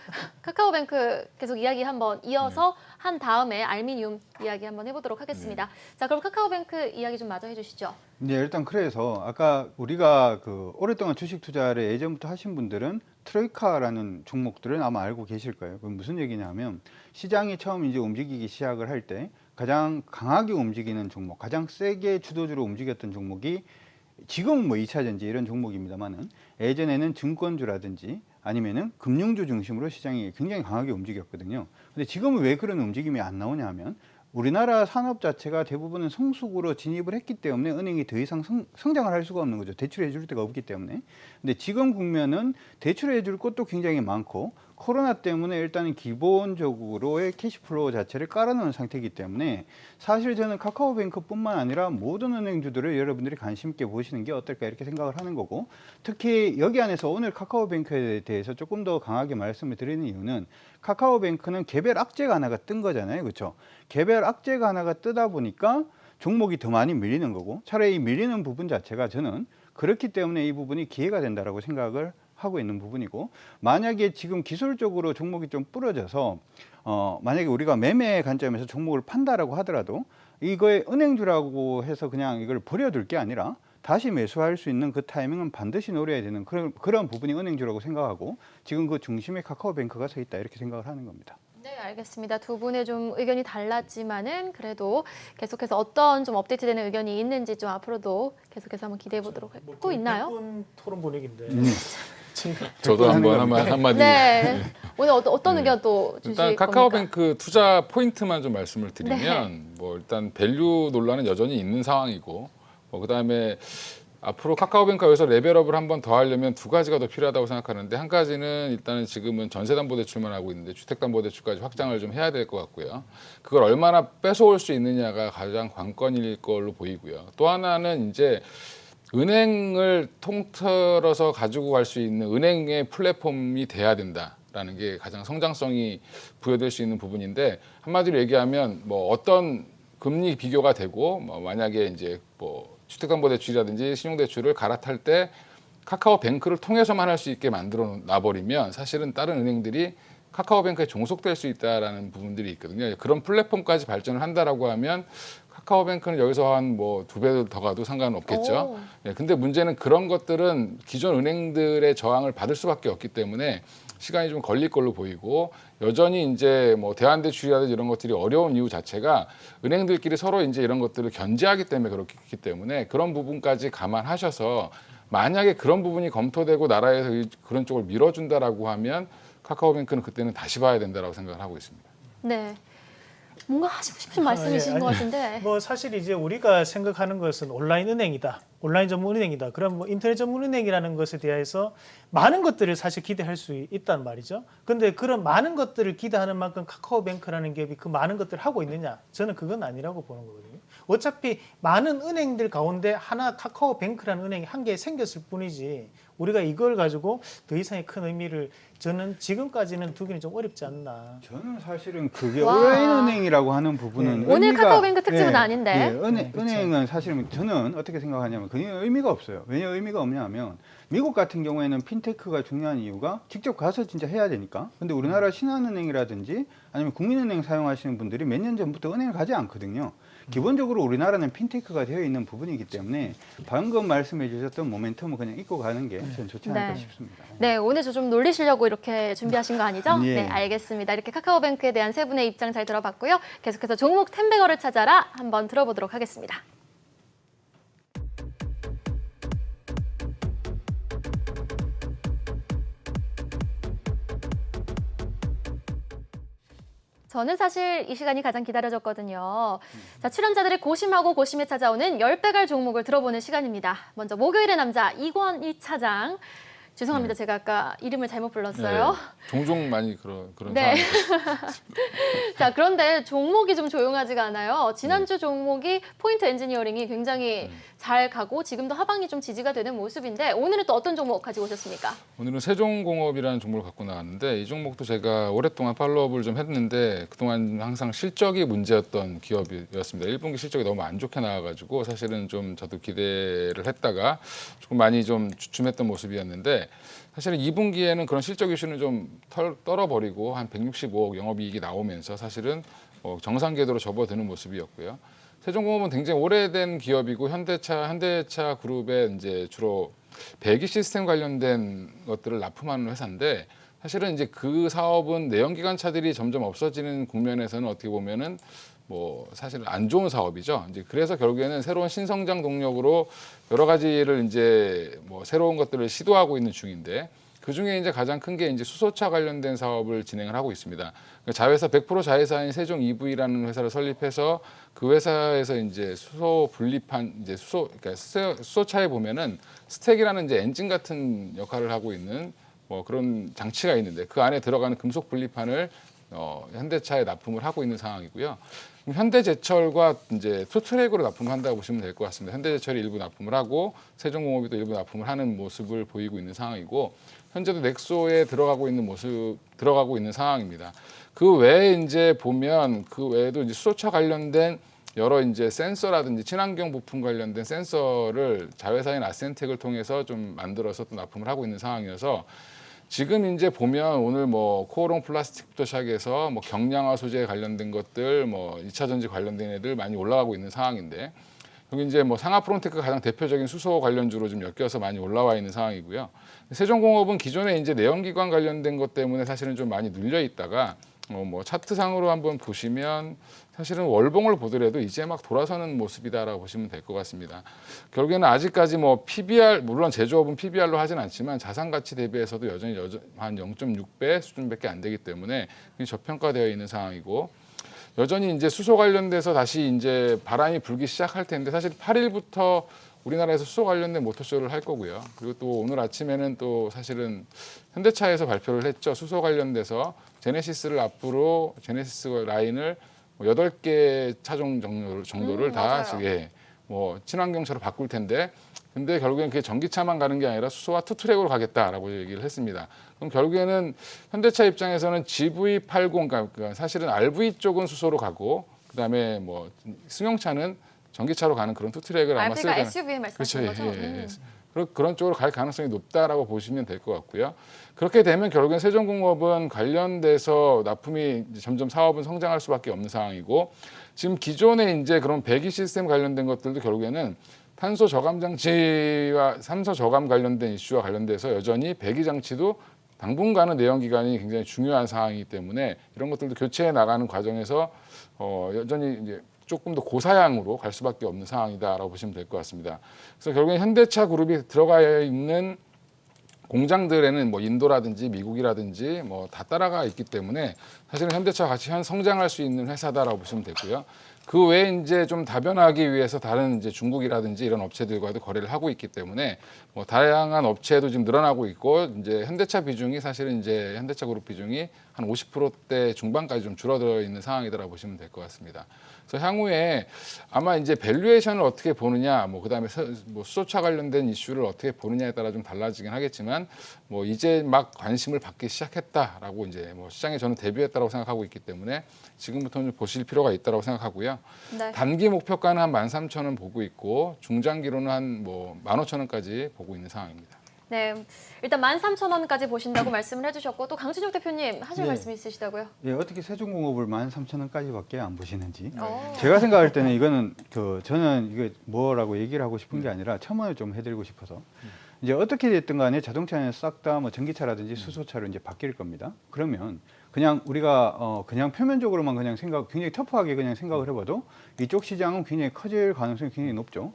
카카오뱅크 계속 이야기 한번 이어서 한 다음에 알미늄 이야기 한번 해보도록 하겠습니다. 자, 그럼 카카오뱅크 이야기 좀 마저 해주시죠. 네, 일단 그래서 아까 우리가 그 오랫동안 주식 투자를 예전부터 하신 분들은 트로이카라는 종목들을 아마 알고 계실 거예요. 그럼 무슨 얘기냐면 시장이 처음 이제 움직이기 시작을 할 때 가장 강하게 움직이는 종목, 가장 세게 주도주로 움직였던 종목이 지금은 뭐 2차전지 이런 종목입니다만은 예전에는 증권주라든지 아니면은 금융주 중심으로 시장이 굉장히 강하게 움직였거든요. 근데 지금은 왜 그런 움직임이 안 나오냐 하면 우리나라 산업 자체가 대부분은 성숙으로 진입을 했기 때문에 은행이 더 이상 성장을 할 수가 없는 거죠. 대출해 줄 데가 없기 때문에. 근데 지금 국면은 대출해 줄 것도 굉장히 많고 코로나 때문에 일단은 기본적으로의 캐시플로우 자체를 깔아놓은 상태이기 때문에 사실 저는 카카오뱅크뿐만 아니라 모든 은행주들을 여러분들이 관심 있게 보시는 게 어떨까 이렇게 생각을 하는 거고, 특히 여기 안에서 오늘 카카오뱅크에 대해서 조금 더 강하게 말씀을 드리는 이유는 카카오뱅크는 개별 악재가 하나가 뜬 거잖아요. 그렇죠? 개별 악재가 하나가 뜨다 보니까 종목이 더 많이 밀리는 거고, 차라리 밀리는 부분 자체가 저는 그렇기 때문에 이 부분이 기회가 된다라고 생각을 하고 있는 부분이고, 만약에 지금 기술적으로 종목이 좀 부러져서 만약에 우리가 매매 관점에서 종목을 판다라고 하더라도 이거에 은행주라고 해서 그냥 이걸 버려둘 게 아니라 다시 매수할 수 있는 그 타이밍은 반드시 노려야 되는 그런 부분이 은행주라고 생각하고, 지금 그 중심에 카카오뱅크가 서 있다 이렇게 생각을 하는 겁니다. 네, 알겠습니다. 두 분의 좀 의견이 달랐지만은 그래도 계속해서 어떤 좀 업데이트되는 의견이 있는지 좀 앞으로도 계속해서 한번 기대해 보도록 할또 있나요? 100분 토론 분위기인데. 저도 한번 한마디. 네. 오늘 어떤 의견 또 주실 일단 겁니까? 카카오뱅크 투자 포인트만 좀 말씀을 드리면 뭐 일단 밸류 논란은 여전히 있는 상황이고, 그다음에 앞으로 카카오뱅크가 여기서 레벨업을 한 번 더 하려면 두 가지가 더 필요하다고 생각하는데, 한 가지는 일단은 지금은 전세담보대출만 하고 있는데 주택담보대출까지 확장을 좀 해야 될 것 같고요. 그걸 얼마나 뺏어올 수 있느냐가 가장 관건일 걸로 보이고요. 또 하나는 이제 은행을 통틀어서 가지고 갈 수 있는 은행의 플랫폼이 돼야 된다라는 게 가장 성장성이 부여될 수 있는 부분인데, 한마디로 얘기하면 뭐 어떤 금리 비교가 되고 만약에 이제 뭐 주택담보대출이라든지 신용대출을 갈아탈 때 카카오뱅크를 통해서만 할 수 있게 만들어 놔버리면 사실은 다른 은행들이 카카오뱅크에 종속될 수 있다라는 부분들이 있거든요. 그런 플랫폼까지 발전을 한다라고 하면 카카오뱅크는 여기서 한 뭐 2배 더 가도 상관은 없겠죠. 근데 문제는 그런 것들은 기존 은행들의 저항을 받을 수밖에 없기 때문에 시간이 좀 걸릴 걸로 보이고, 여전히 이제 뭐 대환대출이라든지 이런 것들이 어려운 이유 자체가 은행들끼리 서로 이제 이런 것들을 견제하기 때문에 그렇기 때문에 그런 부분까지 감안하셔서 만약에 그런 부분이 검토되고 나라에서 그런 쪽을 밀어준다라고 하면 카카오뱅크는 그때는 다시 봐야 된다라고 생각을 하고 있습니다. 네. 뭔가 하시고 싶은 말씀이신 것 같은데. 뭐 사실 이제 우리가 생각하는 것은 온라인 은행이다, 온라인 전문 은행이다. 그럼 뭐 인터넷 전문 은행이라는 것에 대해서 많은 것들을 사실 기대할 수 있단 말이죠. 근데 그런 많은 것들을 기대하는 만큼 카카오뱅크라는 기업이 그 많은 것들을 하고 있느냐? 저는 그건 아니라고 보는 거거든요. 어차피 많은 은행들 가운데 하나 카카오뱅크라는 은행이 한 개 생겼을 뿐이지, 우리가 이걸 가지고 더 이상의 큰 의미를 저는 지금까지는 두기는 좀 어렵지 않나. 저는 사실은 그게 와. 온라인 은행이라고 하는 부분은 오늘 의미가- 카카오뱅크 특집은 예, 아닌데. 예, 은행은 사실은 저는 어떻게 생각하냐면 그게 의미가 없어요. 왜냐 의미가 없냐면 미국 같은 경우에는 핀테크가 중요한 이유가 직접 가서 진짜 해야 되니까. 근데 우리나라 신한은행이라든지 아니면 국민은행 사용하시는 분들이 몇 년 전부터 은행을 가지 않거든요. 기본적으로 우리나라는 핀테크가 되어 있는 부분이기 때문에 방금 말씀해 주셨던 모멘텀을 그냥 잊고 가는 게 저는 좋지 않을까 네. 싶습니다. 네, 오늘 저 좀 놀리시려고 이렇게 준비하신 거 아니죠? 예. 네, 알겠습니다. 이렇게 카카오뱅크에 대한 세 분의 입장 잘 들어봤고요. 계속해서 종목 템베거를 찾아라 한번 들어보도록 하겠습니다. 저는 사실 이 시간이 가장 기다려졌거든요. 자, 출연자들이 고심하고 고심에 찾아오는 10배갈 종목을 들어보는 시간입니다. 먼저 목요일의 남자 이권희 차장. 죄송합니다. 제가 아까 이름을 잘못 불렀어요. 종종 많이 그런 네. 상황이 자, 그런데 종목이 좀 조용하지가 않아요. 지난주 종목이 포인트 엔지니어링이 굉장히 잘 가고 지금도 하방이 좀 지지가 되는 모습인데 오늘은 또 어떤 종목 가지고 오셨습니까? 오늘은 세종공업이라는 종목을 갖고 나왔는데 이 종목도 제가 오랫동안 팔로우업을 좀 했는데 그동안 항상 실적이 문제였던 기업이었습니다. 1분기 실적이 너무 안 좋게 나와가지고 사실은 좀 저도 기대를 했다가 조금 많이 좀 주춤했던 모습이었는데 사실은 2분기에는 그런 실적 이슈는 좀 떨어버리고 한 165억 영업이익이 나오면서 사실은 정상 궤도로 접어드는 모습이었고요. 세종공업은 굉장히 오래된 기업이고 현대차 그룹의 이제 주로 배기 시스템 관련된 것들을 납품하는 회사인데 사실은 이제 그 사업은 내연기관차들이 점점 없어지는 국면에서는 어떻게 보면은 뭐 사실 안 좋은 사업이죠. 이제 그래서 결국에는 새로운 신성장 동력으로 여러 가지를 이제 뭐 새로운 것들을 시도하고 있는 중인데 그 중에 이제 가장 큰 게 이제 수소차 관련된 사업을 진행을 하고 있습니다. 자회사 100% 자회사인 세종 EV라는 회사를 설립해서 그 회사에서 이제 수소 분리판 이제 그러니까 수소차에 보면은 스택이라는 이제 엔진 같은 역할을 하고 있는 뭐 그런 장치가 있는데 그 안에 들어가는 금속 분리판을 현대차에 납품을 하고 있는 상황이고요. 현대제철과 이제 투트랙으로 납품을 한다고 보시면 될 것 같습니다. 현대제철이 일부 납품을 하고 세종공업이 또 일부 납품을 하는 모습을 보이고 있는 상황이고 현재도 넥소에 들어가고 있는 상황입니다. 그 외에 이제 보면 그 외에도 이제 수소차 관련된 여러 이제 센서라든지 친환경 부품 관련된 센서를 자회사인 아센텍을 통해서 좀 만들어서 또 납품을 하고 있는 상황이어서 지금 이제 보면 오늘 뭐 코오롱 플라스틱부터 시작해서 뭐 경량화 소재 관련된 것들, 뭐 2차 전지 관련된 애들 많이 올라가고 있는 상황인데 여기 이제 뭐 상하프론테크가 가장 대표적인 수소 관련주로 좀 엮여서 많이 올라와 있는 상황이고요. 세종공업은 기존에 이제 내연기관 관련된 것 때문에 사실은 좀 많이 눌려 있다가 뭐 차트상으로 한번 보시면 사실은 월봉을 보더라도 이제 막 돌아서는 모습이다라고 보시면 될 것 같습니다. 결국에는 아직까지 뭐 PBR 물론 제조업은 PBR로 하진 않지만 자산 가치 대비해서도 여전히 한 0.6배 수준밖에 안 되기 때문에 저평가되어 있는 상황이고 여전히 이제 수소 관련돼서 다시 이제 바람이 불기 시작할 텐데 사실 8일부터 우리나라에서 수소 관련된 모터쇼를 할 거고요. 그리고 또 오늘 아침에는 또 사실은 현대차에서 발표를 했죠. 수소 관련돼서 제네시스를 앞으로 제네시스 라인을 8개 차종 정도를 다 뭐 친환경차로 바꿀 텐데 근데 결국엔 그게 전기차만 가는 게 아니라 수소와 투트랙으로 가겠다라고 얘기를 했습니다. 그럼 결국에는 현대차 입장에서는 GV80 그러니까 사실은 RV 쪽은 수소로 가고 그다음에 뭐 승용차는 전기차로 가는 그런 투트랙을 아마 쓸 RV가 SUV 말씀하시는 그렇죠. 거죠? 예. 그런 쪽으로 갈 가능성이 높다라고 보시면 될 것 같고요. 그렇게 되면 결국엔 세종공업은 관련돼서 납품이 이제 점점 사업은 성장할 수밖에 없는 상황이고 지금 기존에 이제 그런 배기 시스템 관련된 것들도 결국에는 탄소 저감 장치와 산소 저감 관련된 이슈와 관련돼서 여전히 배기 장치도 당분간은 내연기관이 굉장히 중요한 상황이기 때문에 이런 것들도 교체해 나가는 과정에서 여전히 이제 조금 더 고사양으로 갈 수밖에 없는 상황이다라고 보시면 될 것 같습니다. 그래서 결국엔 현대차 그룹이 들어가 있는 공장들에는 뭐 인도라든지 미국이라든지 뭐 다 따라가 있기 때문에 사실은 현대차와 같이 성장할 수 있는 회사다라고 보시면 되고요. 그 외에 이제 좀 다변화하기 위해서 다른 이제 중국이라든지 이런 업체들과도 거래를 하고 있기 때문에 뭐 다양한 업체도 지금 늘어나고 있고 이제 현대차 비중이 사실은 이제 현대차 그룹 비중이 한 50%대 중반까지 좀 줄어들어 있는 상황이다라고 보시면 될 것 같습니다. 그래서 향후에 아마 이제 밸류에이션을 어떻게 보느냐, 뭐 그다음에 뭐 수소차 관련된 이슈를 어떻게 보느냐에 따라 좀 달라지긴 하겠지만 뭐 이제 막 관심을 받기 시작했다라고 이제 뭐 시장에 저는 대비했다라고 생각하고 있기 때문에 지금부터는 좀 보실 필요가 있다라고 생각하고요. 네. 단기 목표가는 한 13,000원 보고 있고 중장기로는 한 뭐 15,000원까지 보고 있는 상황입니다. 네, 일단 13,000원까지 보신다고 말씀을 해주셨고 또 강춘혁 대표님 하실 말씀 있으시다고요? 예, 어떻게 세종공업을 13,000원까지밖에 안 보시는지. 어. 제가 생각할 때는 이거는 저는 이게 뭐라고 얘기를 하고 싶은 게 아니라 첨언을 좀 해드리고 싶어서 이제 어떻게 됐든 간에 자동차는 싹 다 뭐 전기차라든지 수소차로 이제 바뀔 겁니다. 그러면 그냥 우리가 그냥 표면적으로만 그냥 굉장히 터프하게 그냥 생각을 해봐도 이쪽 시장은 굉장히 커질 가능성이 굉장히 높죠.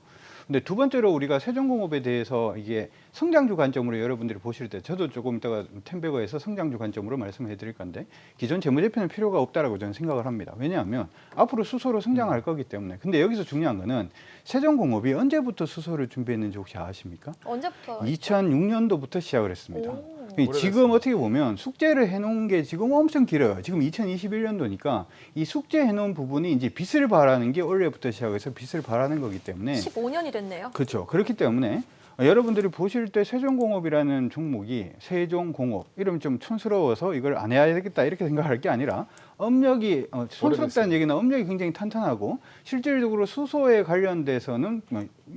근데 두 번째로 우리가 세종공업에 대해서 이게 성장주 관점으로 여러분들이 보실 때 저도 조금 이따가 텐베거에서 성장주 관점으로 말씀해 드릴 건데 기존 재무제표는 필요가 없다라고 저는 생각을 합니다. 왜냐하면 앞으로 수소로 성장할 거기 때문에. 근데 여기서 중요한 거는 세종공업이 언제부터 수소를 준비했는지 혹시 아십니까? 언제부터? 2006년도부터 시작을 했습니다. 오. 지금 어떻게 보면 숙제를 해놓은 게 지금 엄청 길어요. 지금 2021년도니까 이 숙제 해놓은 부분이 이제 빚을 발하는 게 올해부터 시작해서 빚을 발하는 거기 때문에 15년이 됐네요. 그렇죠. 그렇기 때문에 여러분들이 보실 때 세종공업이라는 종목이 세종공업 이러면 좀 촌스러워서 이걸 안 해야 되겠다 이렇게 생각할 게 아니라 업력이 촌스럽다는 얘기는 업력이 굉장히 탄탄하고 실질적으로 수소에 관련돼서는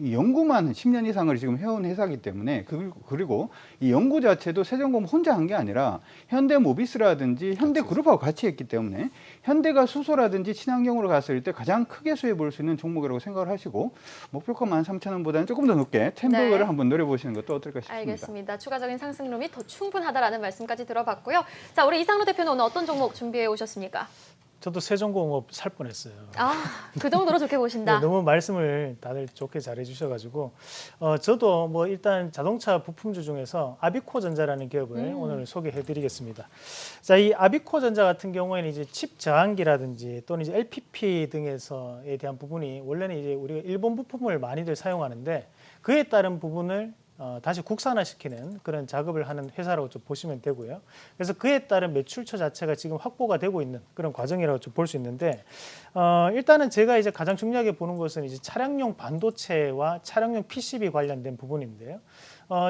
이 연구만 10년 이상을 지금 해온 회사이기 때문에 그리고 이 연구 자체도 세종공업 혼자 한 게 아니라 현대모비스라든지 현대그룹하고 같이 했기 때문에 현대가 수소라든지 친환경으로 갔을 때 가장 크게 수혜 볼 수 있는 종목이라고 생각을 하시고 목표가 13,000원보다는 조금 더 높게 텐버그를 네. 한번 노려보시는 것도 어떨까 싶습니다. 알겠습니다. 추가적인 상승률이 더 충분하다라는 말씀까지 들어봤고요. 자, 우리 이상로 대표는 오늘 어떤 종목 준비해 오셨습니까? 저도 세종공업 살 뻔했어요. 아, 그 정도로 좋게 보신다. 네, 너무 말씀을 다들 좋게 잘해 주셔가지고 저도 뭐 일단 자동차 부품주 중에서 아비코전자라는 기업을 오늘 소개해드리겠습니다. 자, 이 아비코전자 같은 경우에는 이제 칩 저항기라든지 또는 이제 LPP 등에서에 대한 부분이 원래는 이제 우리가 일본 부품을 많이들 사용하는데 그에 따른 부분을 다시 국산화시키는 그런 작업을 하는 회사라고 좀 보시면 되고요. 그래서 그에 따른 매출처 자체가 지금 확보가 되고 있는 그런 과정이라고 좀 볼 수 있는데 일단은 제가 이제 가장 중요하게 보는 것은 이제 차량용 반도체와 차량용 PCB 관련된 부분인데요.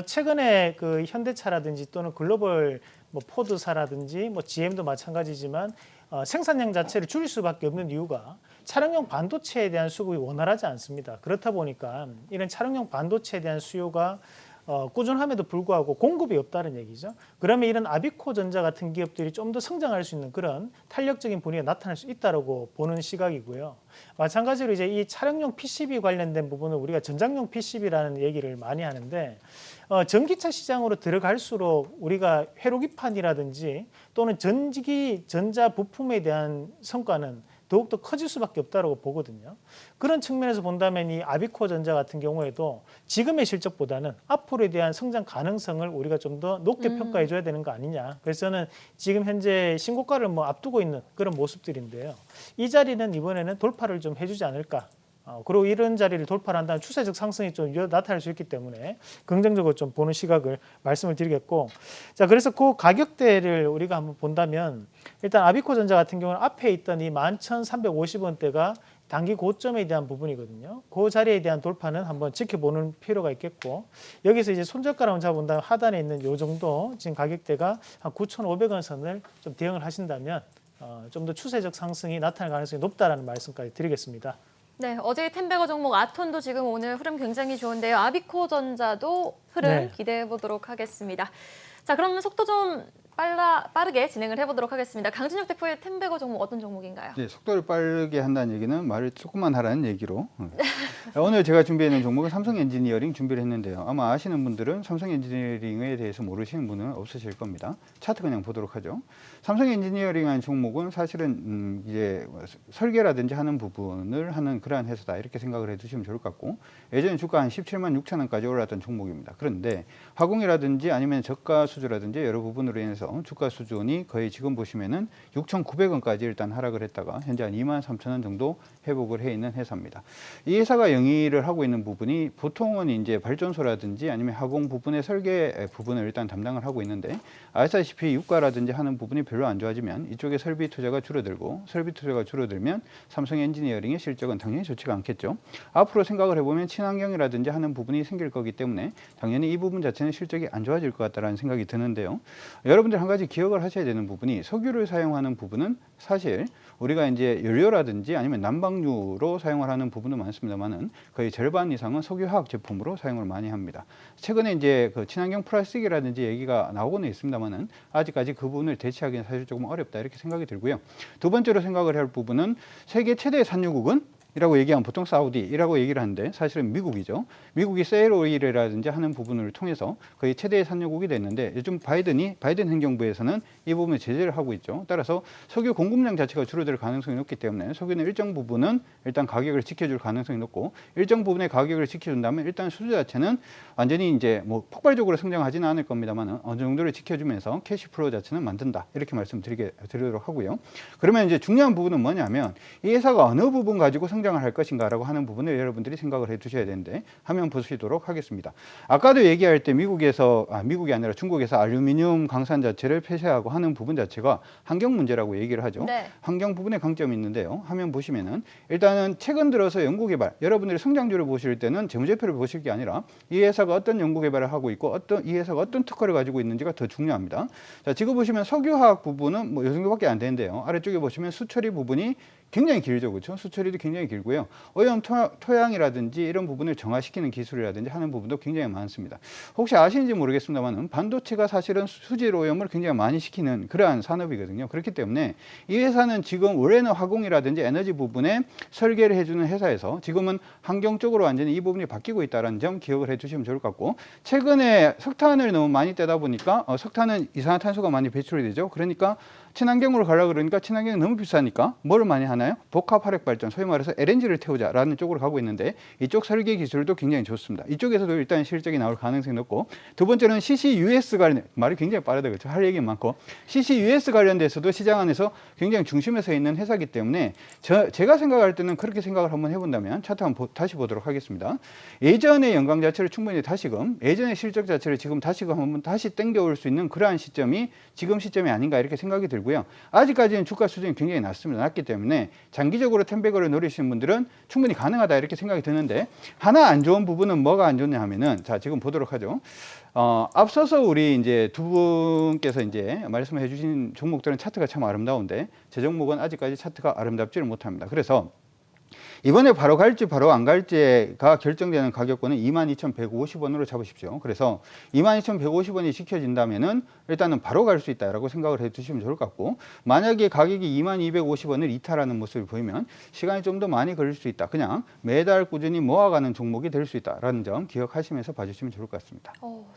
최근에 그 현대차라든지 또는 글로벌 뭐 포드사라든지 뭐 GM도 마찬가지지만 생산량 자체를 줄일 수밖에 없는 이유가 차량용 반도체에 대한 수급이 원활하지 않습니다. 그렇다 보니까 이런 차량용 반도체에 대한 수요가 꾸준함에도 불구하고 공급이 없다는 얘기죠. 그러면 이런 아비코전자 같은 기업들이 좀 더 성장할 수 있는 그런 탄력적인 분위기가 나타날 수 있다고 보는 시각이고요. 마찬가지로 이제 이 차량용 PCB 관련된 부분은 우리가 전장용 PCB라는 얘기를 많이 하는데 전기차 시장으로 들어갈수록 우리가 회로기판이라든지 또는 전기 전자 부품에 대한 성과는 더욱더 커질 수밖에 없다고 보거든요. 그런 측면에서 본다면 이 아비코전자 같은 경우에도 지금의 실적보다는 앞으로에 대한 성장 가능성을 우리가 좀 더 높게 평가해 줘야 되는 거 아니냐. 그래서 저는 지금 현재 신고가를 뭐 앞두고 있는 그런 모습들인데요. 이 자리는 이번에는 돌파를 좀 해주지 않을까. 그리고 이런 자리를 돌파를 한다면 추세적 상승이 좀 나타날 수 있기 때문에 긍정적으로 좀 보는 시각을 말씀을 드리겠고, 자, 그래서 그 가격대를 우리가 한번 본다면 일단 아비코전자 같은 경우는 앞에 있던 이 11,350원대가 단기 고점에 대한 부분이거든요. 그 자리에 대한 돌파는 한번 지켜보는 필요가 있겠고, 여기서 이제 손절가를 잡아본다면 하단에 있는 요 정도 지금 가격대가 한 9,500원 선을 좀 대응을 하신다면 좀 더 추세적 상승이 나타날 가능성이 높다라는 말씀까지 드리겠습니다. 네, 어제 텐베거 종목 아톤도 지금 오늘 흐름 굉장히 좋은데요. 아비코전자도 흐름 네. 기대해 보도록 하겠습니다. 자, 그럼 속도 좀 빠르게 진행을 해보도록 하겠습니다. 강준혁 대표의 텐베거 종목 어떤 종목인가요? 네, 속도를 빠르게 한다는 얘기는 말을 조금만 하라는 얘기로 오늘 제가 준비해놓은 종목은 삼성엔지니어링 준비를 했는데요. 아마 아시는 분들은 삼성엔지니어링에 대해서 모르시는 분은 없으실 겁니다. 차트 그냥 보도록 하죠. 삼성엔지니어링한 종목은 사실은 이제 설계라든지 하는 부분을 하는 그러한 회사다 이렇게 생각을 해두시면 좋을 것 같고, 예전에 주가 한 17만 6천 원까지 올랐던 종목입니다. 그런데 화공이라든지 아니면 저가 수주라든지 여러 부분으로 인해서 주가 수준이 거의 지금 보시면은 6,900원까지 일단 하락을 했다가 현재 한 23,000원 정도 회복을 해 있는 회사입니다. 이 회사가 영위를 하고 있는 부분이 보통은 이제 발전소라든지 아니면 화공 부분의 설계 부분을 일단 담당을 하고 있는데, 아시다시피 유가라든지 하는 부분이 별로 안 좋아지면 이쪽에 설비 투자가 줄어들고, 설비 투자가 줄어들면 삼성 엔지니어링의 실적은 당연히 좋지가 않겠죠. 앞으로 생각을 해보면 친환경이라든지 하는 부분이 생길 거기 때문에 당연히 이 부분 자체는 실적이 안 좋아질 것 같다는 생각이 드는데요. 여러분들 한 가지 기억을 하셔야 되는 부분이, 석유를 사용하는 부분은 사실 우리가 이제 연료라든지 아니면 난방유로 사용을 하는 부분도 많습니다만은 거의 절반 이상은 석유화학 제품으로 사용을 많이 합니다. 최근에 이제 그 친환경 플라스틱이라든지 얘기가 나오고는 있습니다만은 아직까지 그 부분을 대체하기는 사실 조금 어렵다 이렇게 생각이 들고요. 두 번째로 생각을 할 부분은 세계 최대 산유국은 이라고 얘기하면 보통 사우디라고 얘기를 하는데 사실은 미국이죠. 미국이 세일 오일이라든지 하는 부분을 통해서 거의 최대의 산유국이 됐는데 요즘 바이든 행정부에서는 이 부분에 제재를 하고 있죠. 따라서 석유 공급량 자체가 줄어들 가능성이 높기 때문에 석유는 일정 부분은 일단 가격을 지켜줄 가능성이 높고 일정 부분의 가격을 지켜준다면 일단 수주 자체는 완전히 이제 뭐 폭발적으로 성장하지는 않을 겁니다만 어느 정도를 지켜주면서 캐시플로우 자체는 만든다. 이렇게 말씀드리도록 하고요. 그러면 이제 중요한 부분은 뭐냐면 이 회사가 어느 부분 가지고 성장을 할 것인가라고 하는 부분을 여러분들이 생각을 해두셔야 되는데 화면 보시도록 하겠습니다. 아까도 얘기할 때 미국이 아니라 중국에서 알루미늄 강산 자체를 폐쇄하고 하는 부분 자체가 환경 문제라고 얘기를 하죠. 네. 환경 부분에 강점이 있는데요. 화면 보시면은 일단은 최근 들어서 연구개발, 여러분들이 성장률을 보실 때는 재무제표를 보실 게 아니라 이 회사가 어떤 연구개발을 하고 있고 이 회사가 어떤 특허를 가지고 있는지가 더 중요합니다. 자, 지금 보시면 석유화학 부분은 뭐 이 정도밖에 안 되는데요. 아래쪽에 보시면 수처리 부분이 굉장히 길죠. 그렇죠? 수처리도 굉장히 길고요. 오염 토양이라든지 이런 부분을 정화시키는 기술이라든지 하는 부분도 굉장히 많습니다. 혹시 아시는지 모르겠습니다만 반도체가 사실은 수질 오염을 굉장히 많이 시키는 그러한 산업이거든요. 그렇기 때문에 이 회사는 지금 원래는 화공이라든지 에너지 부분에 설계를 해주는 회사에서 지금은 환경 쪽으로 완전히 이 부분이 바뀌고 있다는 점 기억을 해두시면 좋을 것 같고 최근에 석탄을 너무 많이 떼다 보니까 석탄은 이산화탄소가 많이 배출이 되죠. 그러니까 친환경으로 가려고 그러니까 친환경이 너무 비싸니까 뭐를 많이 하나요? 복합 화력 발전, 소위 말해서 LNG를 태우자라는 쪽으로 가고 있는데 이쪽 설계 기술도 굉장히 좋습니다. 이쪽에서도 일단 실적이 나올 가능성이 높고 두 번째는 CCUS 관련, 말이 굉장히 빠르다 그렇죠? 할 얘기 많고 CCUS 관련돼서도 시장 안에서 굉장히 중심에 서 있는 회사이기 때문에 제가 생각할 때는 그렇게 생각을 한번 해본다면 차트 한번 다시 보도록 하겠습니다. 예전의 영광 자체를 충분히 다시금 예전의 실적 자체를 지금 다시금 한번 다시 땡겨올 수 있는 그러한 시점이 지금 시점이 아닌가 이렇게 생각이 들고요. 아직까지는 주가 수준이 굉장히 낮기 때문에 장기적으로 10배를 노리시는 분들은 충분히 가능하다 이렇게 생각이 드는데 하나 안 좋은 부분은 뭐가 안 좋냐 하면은 자 지금 보도록 하죠. 앞서서 우리 이제 두 분께서 이제 말씀해 주신 종목들은 차트가 참 아름다운데 제 종목은 아직까지 차트가 아름답지를 못합니다. 그래서 이번에 바로 갈지 바로 안 갈지가 결정되는 가격권은 22,150원으로 잡으십시오. 그래서 22,150원이 지켜진다면은 일단은 바로 갈 수 있다라고 생각을 해두시면 좋을 것 같고 만약에 가격이 22,250원을 이탈하는 모습을 보이면 시간이 좀 더 많이 걸릴 수 있다. 그냥 매달 꾸준히 모아가는 종목이 될 수 있다라는 점 기억하시면서 봐주시면 좋을 것 같습니다.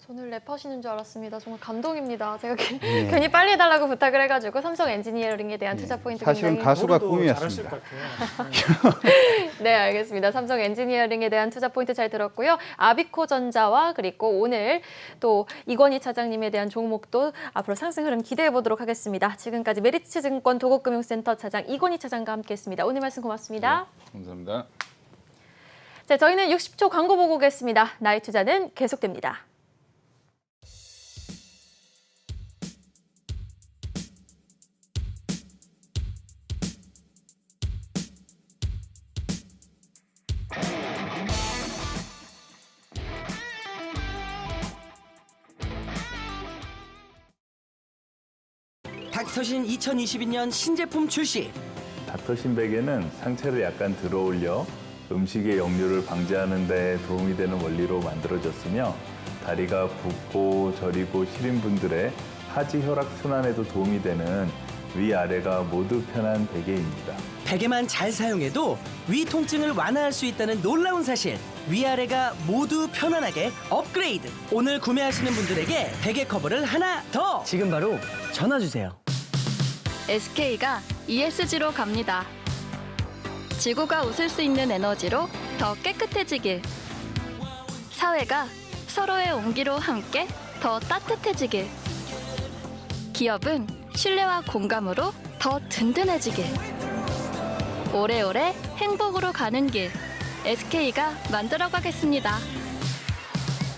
저는 랩하시는 줄 알았습니다. 정말 감동입니다. 제가 네. 괜히 빨리 해달라고 부탁을 해가지고 삼성 엔지니어링에 대한 투자 포인트 사실은 굉장히 가수가 모두도 잘하실 꿈이었습니다. 것 같아요. 네, 알겠습니다. 삼성 엔지니어링에 대한 투자 포인트 잘 들었고요. 아비코전자와 그리고 오늘 또 이건희 차장님에 대한 종목도 앞으로 상승 흐름 기대해 보도록 하겠습니다. 지금까지 메리츠증권 도곡금융센터 차장 이건희 차장과 함께했습니다. 오늘 말씀 고맙습니다. 감사합니다. 자, 저희는 60초 광고 보고 오겠습니다. 나의 투자는 계속됩니다. 닥터신 2022년 신제품 출시. 닥터신백에는 상체를 약간 들어올려 음식의 역류를 방지하는 데 도움이 되는 원리로 만들어졌으며 다리가 붓고 저리고 시린 분들의 하지 혈액 순환에도 도움이 되는 위아래가 모두 편한 베개입니다. 베개만 잘 사용해도 위 통증을 완화할 수 있다는 놀라운 사실. 위아래가 모두 편안하게 업그레이드. 오늘 구매하시는 분들에게 베개 커버를 하나 더. 지금 바로 전화 주세요. SK가 ESG로 갑니다. 지구가 웃을 수 있는 에너지로 더 깨끗해지길. 사회가 서로의 온기로 함께 더 따뜻해지길. 기업은 신뢰와 공감으로 더 든든해지길. 오래오래 행복으로 가는 길. SK가 만들어가겠습니다.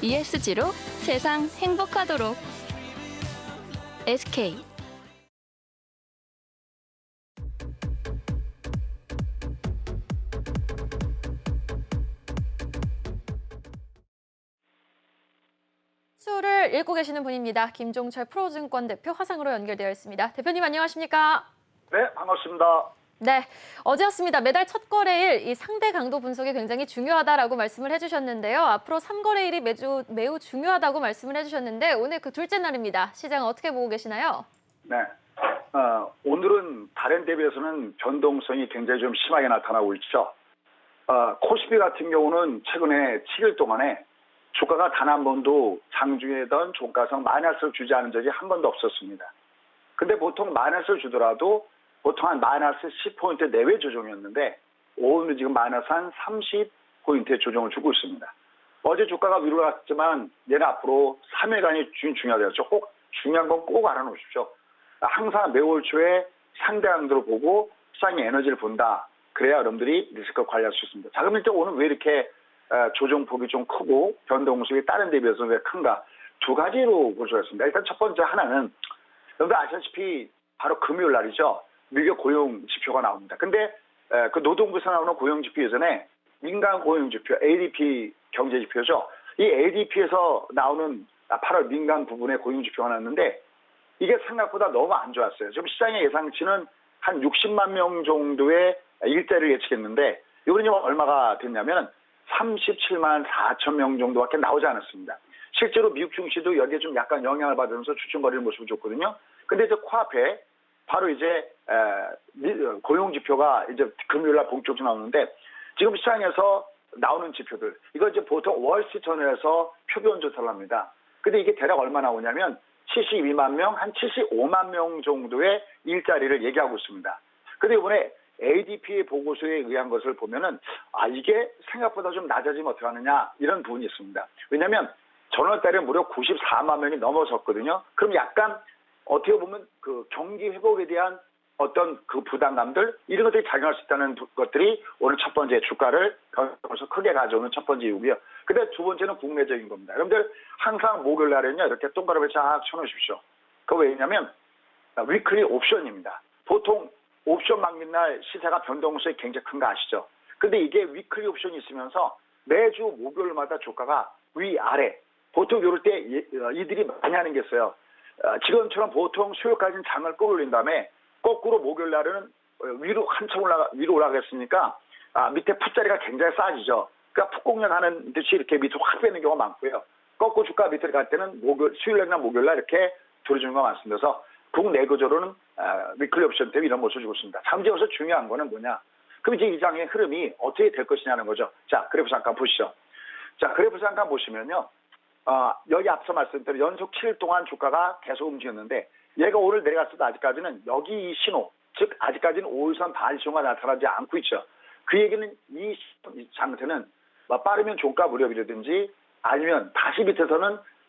ESG로 세상 행복하도록. SK. 수를 읽고 계시는 분입니다. 김종철 프로증권 대표 화상으로 연결되어 있습니다. 대표님 안녕하십니까? 네, 반갑습니다. 네, 어제였습니다. 매달 첫 거래일 이 상대 강도 분석이 굉장히 중요하다라고 말씀을 해주셨는데요. 앞으로 3거래일이 매우 중요하다고 말씀을 해주셨는데 오늘 그 둘째 날입니다. 시장 어떻게 보고 계시나요? 네, 오늘은 다른 대비해서는 변동성이 굉장히 좀 심하게 나타나고 있죠. 코스피 같은 경우는 최근에 7일 동안에 주가가 단 한 번도 장중에던 종가상 마이너스를 주지 않은 적이 한 번도 없었습니다. 근데 보통 마이너스를 주더라도 보통 한 마이너스 10포인트 내외 조정이었는데 오늘 지금 마이너스 한 30포인트의 조정을 주고 있습니다. 어제 주가가 위로 갔지만 얘는 앞으로 3일간이 중요하죠. 꼭 중요한 건 꼭 알아놓으십시오. 항상 매월 초에 상대 강도를 보고 시장의 에너지를 본다. 그래야 여러분들이 리스크 관리할 수 있습니다. 자, 그럼 일단 오늘 왜 이렇게 조정폭이 좀 크고 변동 모습이 다른 데 비해서 왜 큰가? 두 가지로 볼 수가 있습니다. 일단 첫 번째 하나는 여러분들 아시다시피 바로 금요일 날이죠. 미국 고용 지표가 나옵니다. 근데 그 노동부에서 나오는 고용 지표 예전에 민간 고용 지표 ADP 경제 지표죠. 이 ADP에서 나오는 8월 민간 부분의 고용 지표가 나왔는데 이게 생각보다 너무 안 좋았어요. 지금 시장의 예상치는 한 60만 명 정도의 일자리를 예측했는데 이번에 얼마가 됐냐면 37만 4천 명 정도밖에 나오지 않았습니다. 실제로 미국 증시도 여기에 좀 약간 영향을 받으면서 주춤거리는 모습을 줬거든요. 근데 이제 코앞에 바로 이제 고용 지표가 이제 금요일 날 본격적으로 나오는데 지금 시장에서 나오는 지표들 이거 이제 보통 월스트리트에서 표본 조사를 합니다. 근데 이게 대략 얼마 나오냐면 72만 명, 한 75만 명 정도의 일자리를 얘기하고 있습니다. 근데 이번에 ADP의 보고서에 의한 것을 보면은 이게 생각보다 좀 낮아지면 어떡하느냐 이런 부분이 있습니다. 왜냐하면 전월 달에 무려 94만 명이 넘어섰거든요. 그럼 약간 어떻게 보면 그 경기 회복에 대한 어떤 그 부담감들 이런 것들이 작용할 수 있다는 것들이 오늘 첫 번째 주가를 벌써 크게 가져오는 첫 번째 이유고요. 근데 두 번째는 국내적인 겁니다. 여러분들 항상 목요일 날에는요 이렇게 동그라미 쫙 쳐놓으십시오. 그거 왜냐면 위클리 옵션입니다. 보통 옵션 만기 날 시세가 변동성이 굉장히 큰 거 아시죠? 근데 이게 위클리 옵션이 있으면서 매주 목요일마다 주가가 위아래 보통 이럴 때 이들이 많이 하는 게 있어요. 지금처럼 보통 수요일까지는 장을 끌어올린 다음에 거꾸로 목요일 날은 위로 한참 위로 올라가겠으니까 밑에 풋자리가 굉장히 싸지죠. 그러니까 풋공략 하는 듯이 이렇게 밑으로 확 빼는 경우가 많고요. 거꾸로 주가 밑으로 갈 때는 수요일이나 목요일 날 이렇게 돌려주는 경우가 많습니다. 그래서 국내구조로는 위클리 옵션 때문에 이런 모습을 주고 있습니다. 잠시 여기서 중요한 거는 뭐냐? 그럼 이제 이 장의 흐름이 어떻게 될 것이냐는 거죠. 자, 그래프 잠깐 보시죠. 자, 그래프 잠깐 보시면요. 여기 앞서 말씀드린 연속 7일 동안 주가가 계속 움직였는데 얘가 오늘 내려갔어도 아직까지는 여기 이 신호, 즉 아직까지는 5일선 반일 신호가 나타나지 않고 있죠. 그 얘기는 이 상태는 빠르면 종가 무렵이라든지 아니면 다시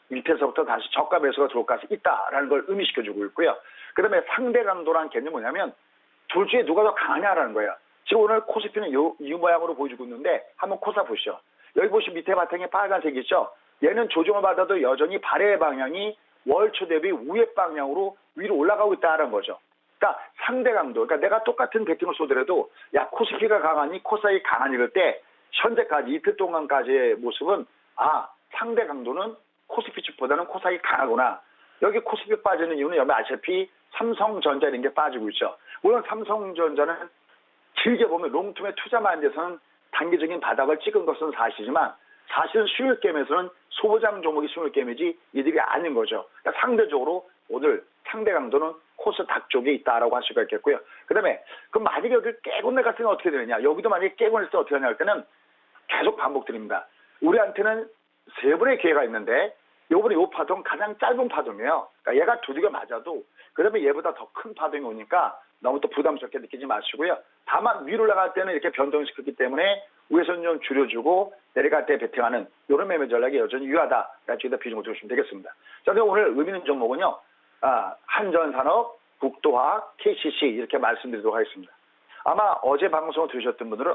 밑에서부터 다시 저가 매수가 들어올 가능성이 있다라는 걸 의미시켜주고 있고요. 그 다음에 상대 강도라는 개념이 뭐냐면 둘 중에 누가 더 강하냐라는 거예요. 지금 오늘 코스피는 이 모양으로 보여주고 있는데 한번 코사 보시죠. 여기 보시면 밑에 바탕에 빨간색이 있죠. 얘는 조정을 받아도 여전히 발의 방향이 월초 대비 우회 방향으로 위로 올라가고 있다는 거죠. 그러니까 상대 강도, 그러니까 내가 똑같은 베팅을 쏘더라도 야 코스피가 강하니 코스닥이 강하니 이럴 때 현재까지 이틀 동안까지의 모습은 상대 강도는 코스피 측보다는 코스닥이 강하구나. 여기 코스피 빠지는 이유는 여러분 아시다시피 삼성전자 이런 게 빠지고 있죠. 물론 삼성전자는 길게 보면 롱텀에 투자만 돼서는 단기적인 바닥을 찍은 것은 사실이지만 사실은 수요일 게임에서는 소보장 종목이 수요일 게임이지 이들이 아닌 거죠. 그러니까 상대적으로 오늘 상대 강도는 코스닥 쪽에 있다라고 할 수가 있겠고요. 그 다음에 그럼 만약에 여기를 깨고 내갔으면 어떻게 되느냐. 여기도 만약에 깨고 냈을 때 어떻게 하냐 할 때는 계속 반복드립니다. 우리한테는 세 번의 기회가 있는데 요번에 요 파동 가장 짧은 파동이에요. 그러니까 얘가 두들겨 맞아도 그다음에 얘보다 더 큰 파동이 오니까 너무 또 부담스럽게 느끼지 마시고요. 다만 위로 올라갈 때는 이렇게 변동시켰기 때문에 위에서는 좀 줄여주고 내려갈 때 베팅하는 이런 매매 전략이 여전히 유효하다. 여기다 비중을 두시면 되겠습니다. 자, 그럼 오늘 의미 있는 종목은요. 한전산업, 국도화학, KCC 이렇게 말씀드리도록 하겠습니다. 아마 어제 방송을 들으셨던 분들은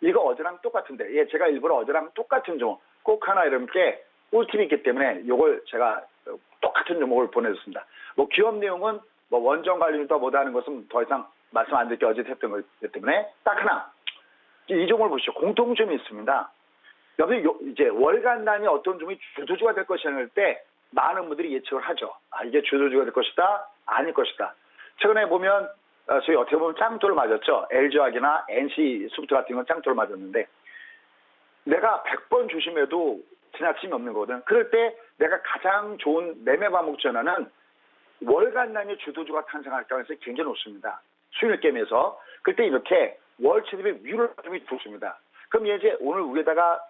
이거 어제랑 똑같은데 제가 일부러 어제랑 똑같은 종목 꼭 하나 이렇게 꿀팁이 있기 때문에 이걸 제가 똑같은 종목을 보내줬습니다. 기업 내용은 원전 관리부터 못하는 것은 더 이상 말씀 안 드릴게 어제 했던 거기 때문에 딱 하나 이 종목을 보시죠. 공통점이 있습니다. 여기 이제 월간 단위 어떤 종목이 주도주가 될 것이냐 할 때 많은 분들이 예측을 하죠. 이게 주도주가 될 것이다, 아닐 것이다. 최근에 보면 저희 어떻게 보면 짱돌을 맞았죠. LG화학이나 NC소프트 같은 건 짱돌을 맞았는데 내가 100번 조심해도 지나침이 없는 거거든. 그럴 때 내가 가장 좋은 매매 방법 중 하나는 월간 단위 주도주가 탄생할 가능성이 굉장히 높습니다. 수요일 게임에서 그때 이렇게 월치 대비 위로 가지고 좋습니다. 그럼 얘 이제 오늘 위에다가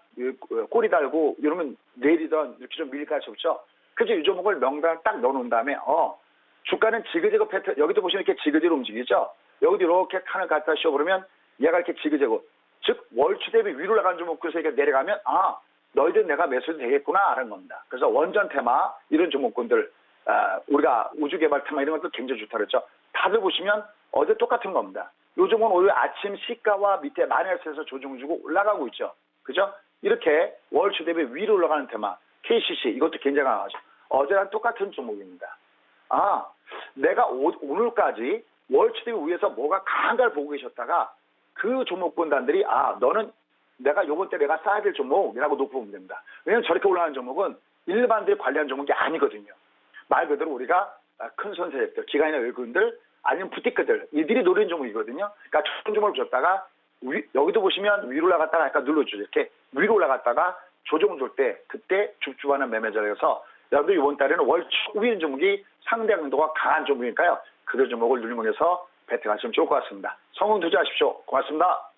꼬리 달고 이러면 내리던 이렇게 좀 밀릴 가능성이 없죠. 그래서 이 종목을 명단에 딱 넣어놓은 다음에 주가는 지그재그 패턴, 여기도 보시면 이렇게 지그재그로 움직이죠. 여기도 이렇게 칸을 갖다 씌워버리면 얘가 이렇게 지그재그, 즉 월추 대비 위로 나간 종목에서 이렇게 내려가면 너희들 내가 매수해도 되겠구나 하는 겁니다. 그래서 원전 테마 이런 종목군들, 우리가 우주 개발 테마 이런 것도 굉장히 좋다 그랬죠. 다들 보시면 어제 똑같은 겁니다. 요즘은 오늘 아침 시가와 밑에 마이너스에서 조정 주고 올라가고 있죠. 그죠? 이렇게 월추 대비 위로 올라가는 테마, KCC 이것도 굉장히 강하죠. 어제랑 똑같은 종목입니다. 내가 오늘까지 월추 대비 위에서 뭐가 강한가를 보고 계셨다가 그 종목군단들이 너는 내가 요번 때 내가 쌓아야 될 종목이라고 놓고 보면 됩니다. 왜냐하면 저렇게 올라가는 종목은 일반들이 관리하는 종목이 아니거든요. 말 그대로 우리가 큰 선세력들, 기관이나 외국인들 아니면 부티크들 이들이 노리는 종목이거든요. 그러니까 좋은 종목을 줬다가 여기도 보시면 위로 올라갔다가 약간 눌러주죠. 이렇게 위로 올라갔다가 조정을 줄 때 그때 줍줍하는 매매자리에서 여러분들 이번 달에는 월 초위인 종목이 상대 강도가 강한 종목이니까요. 그들 종목을 눌림목에서 베팅하시면 좋을 것 같습니다. 성공 투자하십시오. 고맙습니다.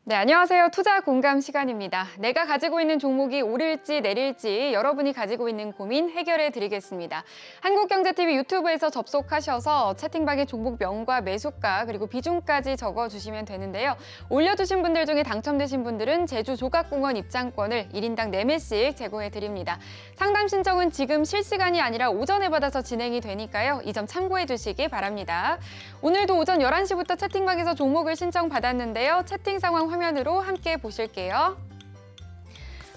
네, 안녕하세요. 투자 공감 시간입니다. 내가 가지고 있는 종목이 오를지 내릴지 여러분이 가지고 있는 고민 해결해 드리겠습니다. 한국경제TV 유튜브에서 접속하셔서 채팅방에 종목명과 매수가 그리고 비중까지 적어주시면 되는데요. 올려주신 분들 중에 당첨되신 분들은 제주 조각공원 입장권을 1인당 4매씩 제공해 드립니다. 상담 신청은 지금 실시간이 아니라 오전에 받아서 진행이 되니까요. 이 점 참고해 주시기 바랍니다. 오늘도 오전 11시부터 채팅방에서 종목을 신청받았는데요. 채팅 상황 화면으로 함께 보실게요.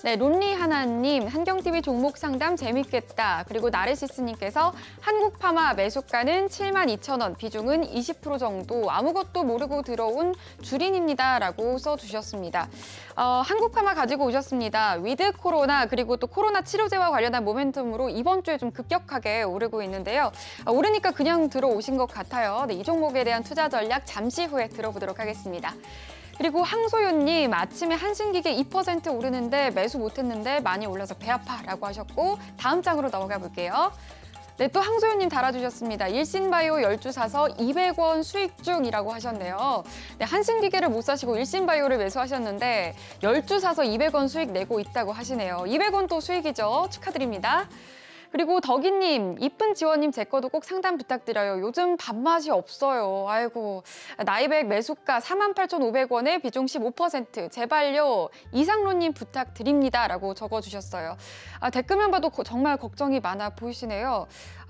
네, 론리 하나님, 한경TV 종목 상담 재밌겠다. 그리고 나르시스님께서 한국파마 매수가는 72,000원, 비중은 20% 정도, 아무것도 모르고 들어온 주린입니다. 라고 써주셨습니다. 한국파마 가지고 오셨습니다. 위드 코로나 그리고 또 코로나 치료제와 관련한 모멘텀으로 이번 주에 좀 급격하게 오르고 있는데요. 오르니까 그냥 들어오신 것 같아요. 네, 이 종목에 대한 투자 전략 잠시 후에 들어보도록 하겠습니다. 그리고 항소연님, 아침에 한신기계 2% 오르는데 매수 못했는데 많이 올라서 배 아파라고 하셨고 다음 장으로 넘어가 볼게요. 네, 또 항소연님 달아주셨습니다. 일신바이오 10주 사서 200원 수익 중이라고 하셨네요. 네, 한신기계를 못 사시고 일신바이오를 매수하셨는데 10주 사서 200원 수익 내고 있다고 하시네요. 200원 또 수익이죠. 축하드립니다. 그리고 덕이님, 이쁜 지원님 제 거도 꼭 상담 부탁드려요. 요즘 밥맛이 없어요. 아이고, 나이백 매수가 48,500원에 비중 15%. 제발요, 이상로님 부탁드립니다. 라고 적어주셨어요. 댓글만 봐도 정말 걱정이 많아 보이시네요.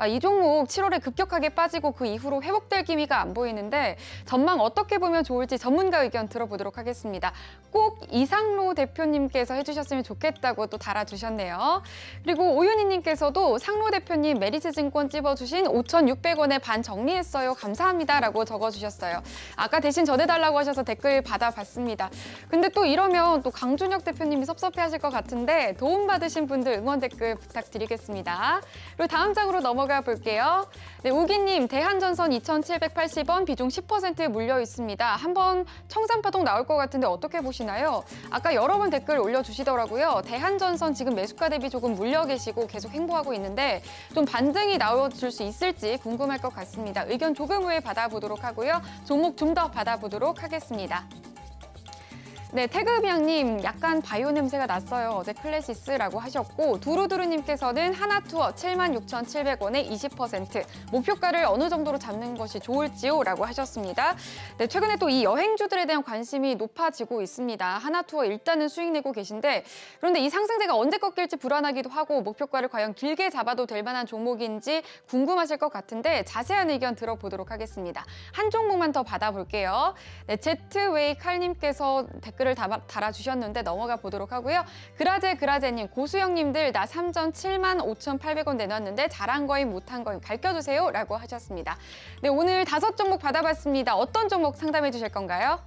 이 종목 7월에 급격하게 빠지고 그 이후로 회복될 기미가 안 보이는데 전망 어떻게 보면 좋을지 전문가 의견 들어보도록 하겠습니다. 꼭 이상로 대표님께서 해주셨으면 좋겠다고 또 달아주셨네요. 그리고 오윤희님께서도 상로 대표님 메리츠증권 찝어주신 5,600원에 반 정리했어요. 감사합니다. 라고 적어주셨어요. 아까 대신 전해달라고 하셔서 댓글 받아봤습니다. 근데 또 이러면 또 강준혁 대표님이 섭섭해하실 것 같은데 도움받으신 분들 응원 댓글 부탁드리겠습니다. 그리고 다음 장으로 넘어가 볼게요. 네, 우기님, 대한전선 2,780원, 비중 10% 물려 있습니다. 한번 청산파동 나올 것 같은데 어떻게 보시나요? 아까 여러 번 댓글 올려주시더라고요. 대한전선 지금 매수가 대비 조금 물려 계시고 계속 행보하고 있는데 좀 반등이 나와줄 수 있을지 궁금할 것 같습니다. 의견 조금 후에 받아보도록 하고요. 종목 좀 더 받아보도록 하겠습니다. 네, 태그비양님, 약간 바이오 냄새가 났어요. 어제 클래시스라고 하셨고, 두루두루님께서는 하나투어 76,700원에 20%, 목표가를 어느 정도로 잡는 것이 좋을지요? 라고 하셨습니다. 네, 최근에 또 이 여행주들에 대한 관심이 높아지고 있습니다. 하나투어 일단은 수익 내고 계신데, 그런데 이 상승세가 언제 꺾일지 불안하기도 하고, 목표가를 과연 길게 잡아도 될 만한 종목인지 궁금하실 것 같은데, 자세한 의견 들어보도록 하겠습니다. 한 종목만 더 받아볼게요. 네, 제트웨이 칼님께서 댓글을 달아주셨는데 넘어가 보도록 하고요. 그라제님, 고수영님들 나 3전 75,800원 내놨는데 잘한 거임 못한 거임 가르쳐주세요 라고 하셨습니다. 네, 오늘 5종목 받아봤습니다. 어떤 종목 상담해 주실 건가요?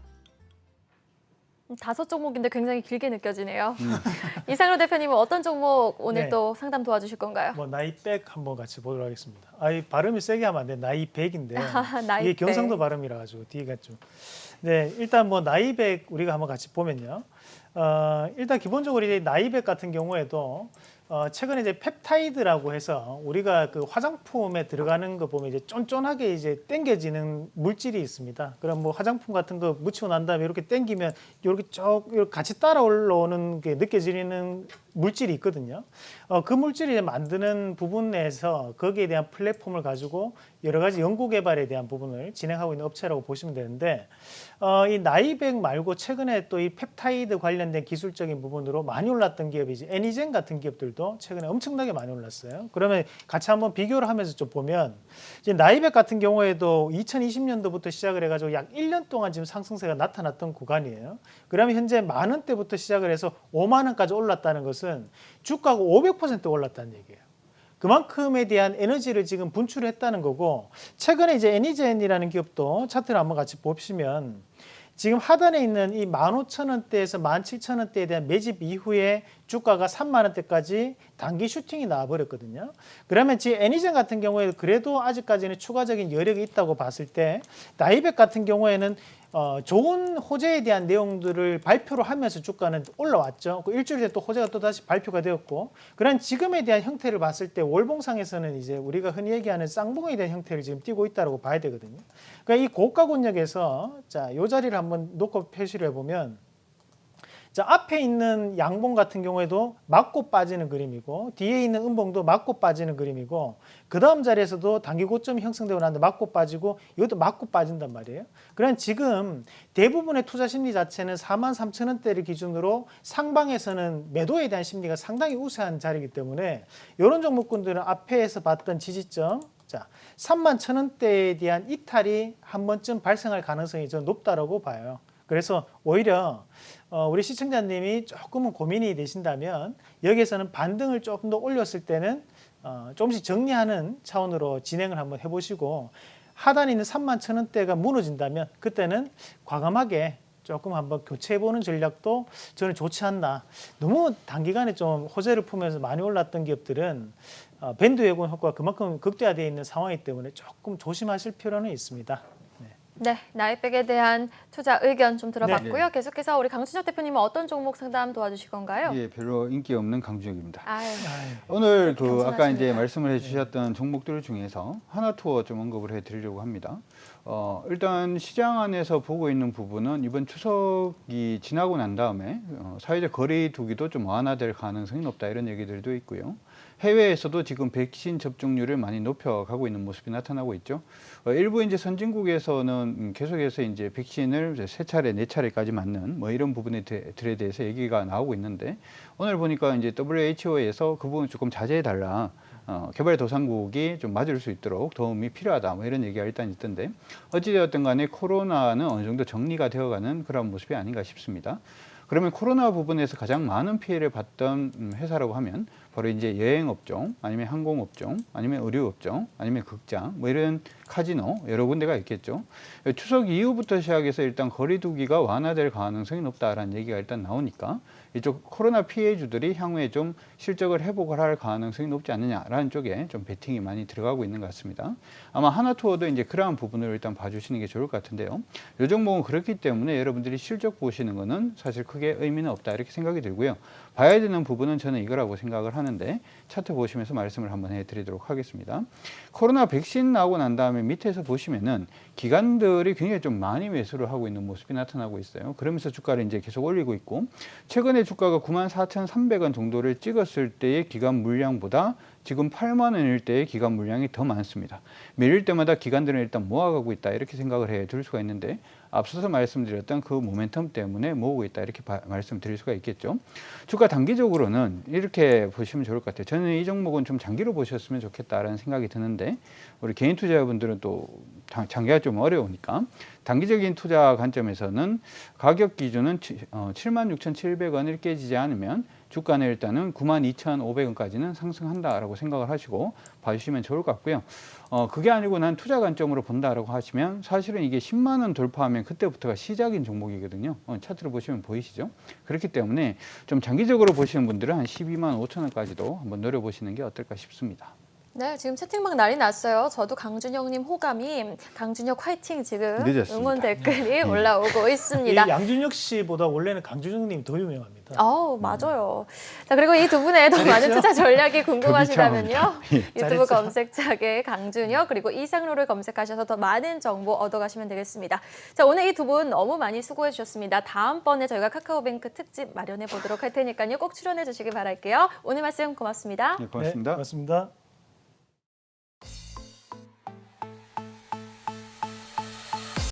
5 종목인데 굉장히 길게 느껴지네요. 이상로 대표님은 어떤 종목 오늘 네. 또 상담 도와주실 건가요? 뭐 나이백 한번 같이 보도록 하겠습니다. 이 발음이 세게 하면 안 돼. 나이백인데 나이백. 이게 경상도 발음이라 가지고 뒤가 좀. 네, 일단 뭐 나이백 우리가 한번 같이 보면요. 일단 기본적으로 이제 나이백 같은 경우에도 최근에 이제 펩타이드라고 해서 우리가 그 화장품에 들어가는 거 보면 이제 쫀쫀하게 이제 당겨지는 물질이 있습니다. 그럼 뭐 화장품 같은 거 묻히고 난 다음에 이렇게 당기면 이렇게 쭉 이렇게 같이 따라 올라오는 게 느껴지는 물질이 있거든요. 그 물질이 이제 만드는 부분에서 거기에 대한 플랫폼을 가지고 여러 가지 연구 개발에 대한 부분을 진행하고 있는 업체라고 보시면 되는데 이 나이백 말고 최근에 또 이 펩타이드 관련된 기술적인 부분으로 많이 올랐던 기업이 이제 애니젠 같은 기업들도 최근에 엄청나게 많이 올랐어요. 그러면 같이 한번 비교를 하면서 좀 보면 이제 나이백 같은 경우에도 2020년도부터 시작을 해가지고 약 1년 동안 지금 상승세가 나타났던 구간이에요. 그러면 현재 10,000원대부터 시작을 해서 50,000원까지 올랐다는 것은 주가가 500% 올랐다는 얘기예요. 그만큼에 대한 에너지를 지금 분출했다는 거고 최근에 이제 애니젠이라는 기업도 차트를 한번 같이 보시면 지금 하단에 있는 이 15,000원대에서 17,000원대에 대한 매집 이후에 주가가 30,000원대까지 단기 슈팅이 나와버렸거든요. 그러면 지금 애니젠 같은 경우에 그래도 아직까지는 추가적인 여력이 있다고 봤을 때 나이백 같은 경우에는 좋은 호재에 대한 내용들을 발표를 하면서 주가는 올라왔죠. 그 일주일 뒤에 또 호재가 또 다시 발표가 되었고, 그런 지금에 대한 형태를 봤을 때 월봉상에서는 이제 우리가 흔히 얘기하는 쌍봉에 대한 형태를 지금 띄고 있다고 봐야 되거든요. 그러니까 이 고가 권역에서 자, 이 자리를 한번 놓고 표시를 해보면. 자, 앞에 있는 양봉 같은 경우에도 맞고 빠지는 그림이고 뒤에 있는 음봉도 맞고 빠지는 그림이고 그 다음 자리에서도 단기 고점이 형성되고 나는데 맞고 빠지고 이것도 맞고 빠진단 말이에요. 그러면 지금 대부분의 투자 심리 자체는 43,000원대를 기준으로 상방에서는 매도에 대한 심리가 상당히 우세한 자리이기 때문에 이런 종목군들은 앞에서 봤던 지지점 자, 31,000원대에 대한 이탈이 한 번쯤 발생할 가능성이 좀 높다라고 봐요. 그래서 오히려 우리 시청자님이 조금은 고민이 되신다면 여기에서는 반등을 조금 더 올렸을 때는 조금씩 정리하는 차원으로 진행을 한번 해보시고 하단에 있는 31,000원대가 무너진다면 그때는 과감하게 조금 한번 교체해보는 전략도 저는 좋지 않나. 너무 단기간에 좀 호재를 품으면서 많이 올랐던 기업들은 밴드 웨건 효과가 그만큼 극대화되어 있는 상황이기 때문에 조금 조심하실 필요는 있습니다. 네, 나이백에 대한 투자 의견 좀 들어봤고요. 네. 계속해서 우리 강춘혁 대표님은 어떤 종목 상담 도와주실 건가요? 예, 별로 인기 없는 강주혁입니다. 아유, 오늘 그 아까 겸손하시네요. 이제 말씀을 해주셨던 종목들 중에서 하나투어 좀 언급을 해드리려고 합니다. 일단 시장 안에서 보고 있는 부분은 이번 추석이 지나고 난 다음에 사회적 거리 두기도 좀 완화될 가능성이 높다 이런 얘기들도 있고요. 해외에서도 지금 백신 접종률을 많이 높여가고 있는 모습이 나타나고 있죠. 일부 이제 선진국에서는 계속해서 이제 백신을 3차례, 4차례까지 맞는 뭐 이런 부분들에 대해서 얘기가 나오고 있는데 오늘 보니까 이제 WHO에서 그 부분 조금 자제해달라. 개발도상국이 좀 맞을 수 있도록 도움이 필요하다. 뭐 이런 얘기가 일단 있던데 어찌되었든 간에 코로나는 어느 정도 정리가 되어가는 그런 모습이 아닌가 싶습니다. 그러면 코로나 부분에서 가장 많은 피해를 봤던 회사라고 하면 바로 이제 여행업종, 아니면 항공업종, 아니면 의료업종, 아니면 극장, 뭐 이런 카지노 여러 군데가 있겠죠. 추석 이후부터 시작해서 일단 거리두기가 완화될 가능성이 높다라는 얘기가 일단 나오니까 이쪽 코로나 피해주들이 향후에 좀 실적을 회복을 할 가능성이 높지 않느냐라는 쪽에 좀 베팅이 많이 들어가고 있는 것 같습니다. 아마 하나투어도 이제 그러한 부분을 일단 봐주시는 게 좋을 것 같은데요. 이 종목은 그렇기 때문에 여러분들이 실적 보시는 거는 사실 크게 의미는 없다 이렇게 생각이 들고요. 봐야 되는 부분은 저는 이거라고 생각을 하는데 차트 보시면서 말씀을 한번 해드리도록 하겠습니다. 코로나 백신 나오고 난 다음에 밑에서 보시면은 기관들이 굉장히 좀 많이 매수를 하고 있는 모습이 나타나고 있어요. 그러면서 주가를 이제 계속 올리고 있고 최근에 주가가 94,300원 정도를 찍었을 때의 기관 물량보다 지금 8만 원일 때의 기관 물량이 더 많습니다. 매일 때마다 기관들은 일단 모아가고 있다 이렇게 생각을 해둘 수가 있는데 앞서서 말씀드렸던 그 모멘텀 때문에 모으고 있다 이렇게 말씀드릴 수가 있겠죠. 주가 단기적으로는 이렇게 보시면 좋을 것 같아요. 저는 이 종목은 좀 장기로 보셨으면 좋겠다라는 생각이 드는데 우리 개인 투자자분들은 또 장기가 좀 어려우니까 단기적인 투자 관점에서는 가격 기준은 76,700원을 깨지지 않으면 주가는 일단은 92,500원까지는 상승한다라고 생각을 하시고 봐주시면 좋을 것 같고요. 그게 아니고 난 투자 관점으로 본다라고 하시면 사실은 이게 10만 원 돌파하면 그때부터가 시작인 종목이거든요. 차트를 보시면 보이시죠? 그렇기 때문에 좀 장기적으로 보시는 분들은 한 12만 5천 원까지도 한번 노려보시는 게 어떨까 싶습니다. 네, 지금 채팅방 난리 났어요. 저도 강준혁님 호감임, 강준혁 화이팅 지금 늦었습니다. 응원 댓글이 올라오고 있습니다. 이 양준혁 씨보다 원래는 강준혁님이 더 유명합니다. 맞아요. 자, 그리고 이 두 분의 더 많은 투자 전략이 궁금하시다면요. 유튜브 잘했어. 검색창에 강준혁 그리고 이상로를 검색하셔서 더 많은 정보 얻어가시면 되겠습니다. 자, 오늘 이 두 분 너무 많이 수고해 주셨습니다. 다음번에 저희가 카카오뱅크 특집 마련해 보도록 할 테니까요. 꼭 출연해 주시기 바랄게요. 오늘 말씀 고맙습니다. 네, 고맙습니다. 네, 고맙습니다.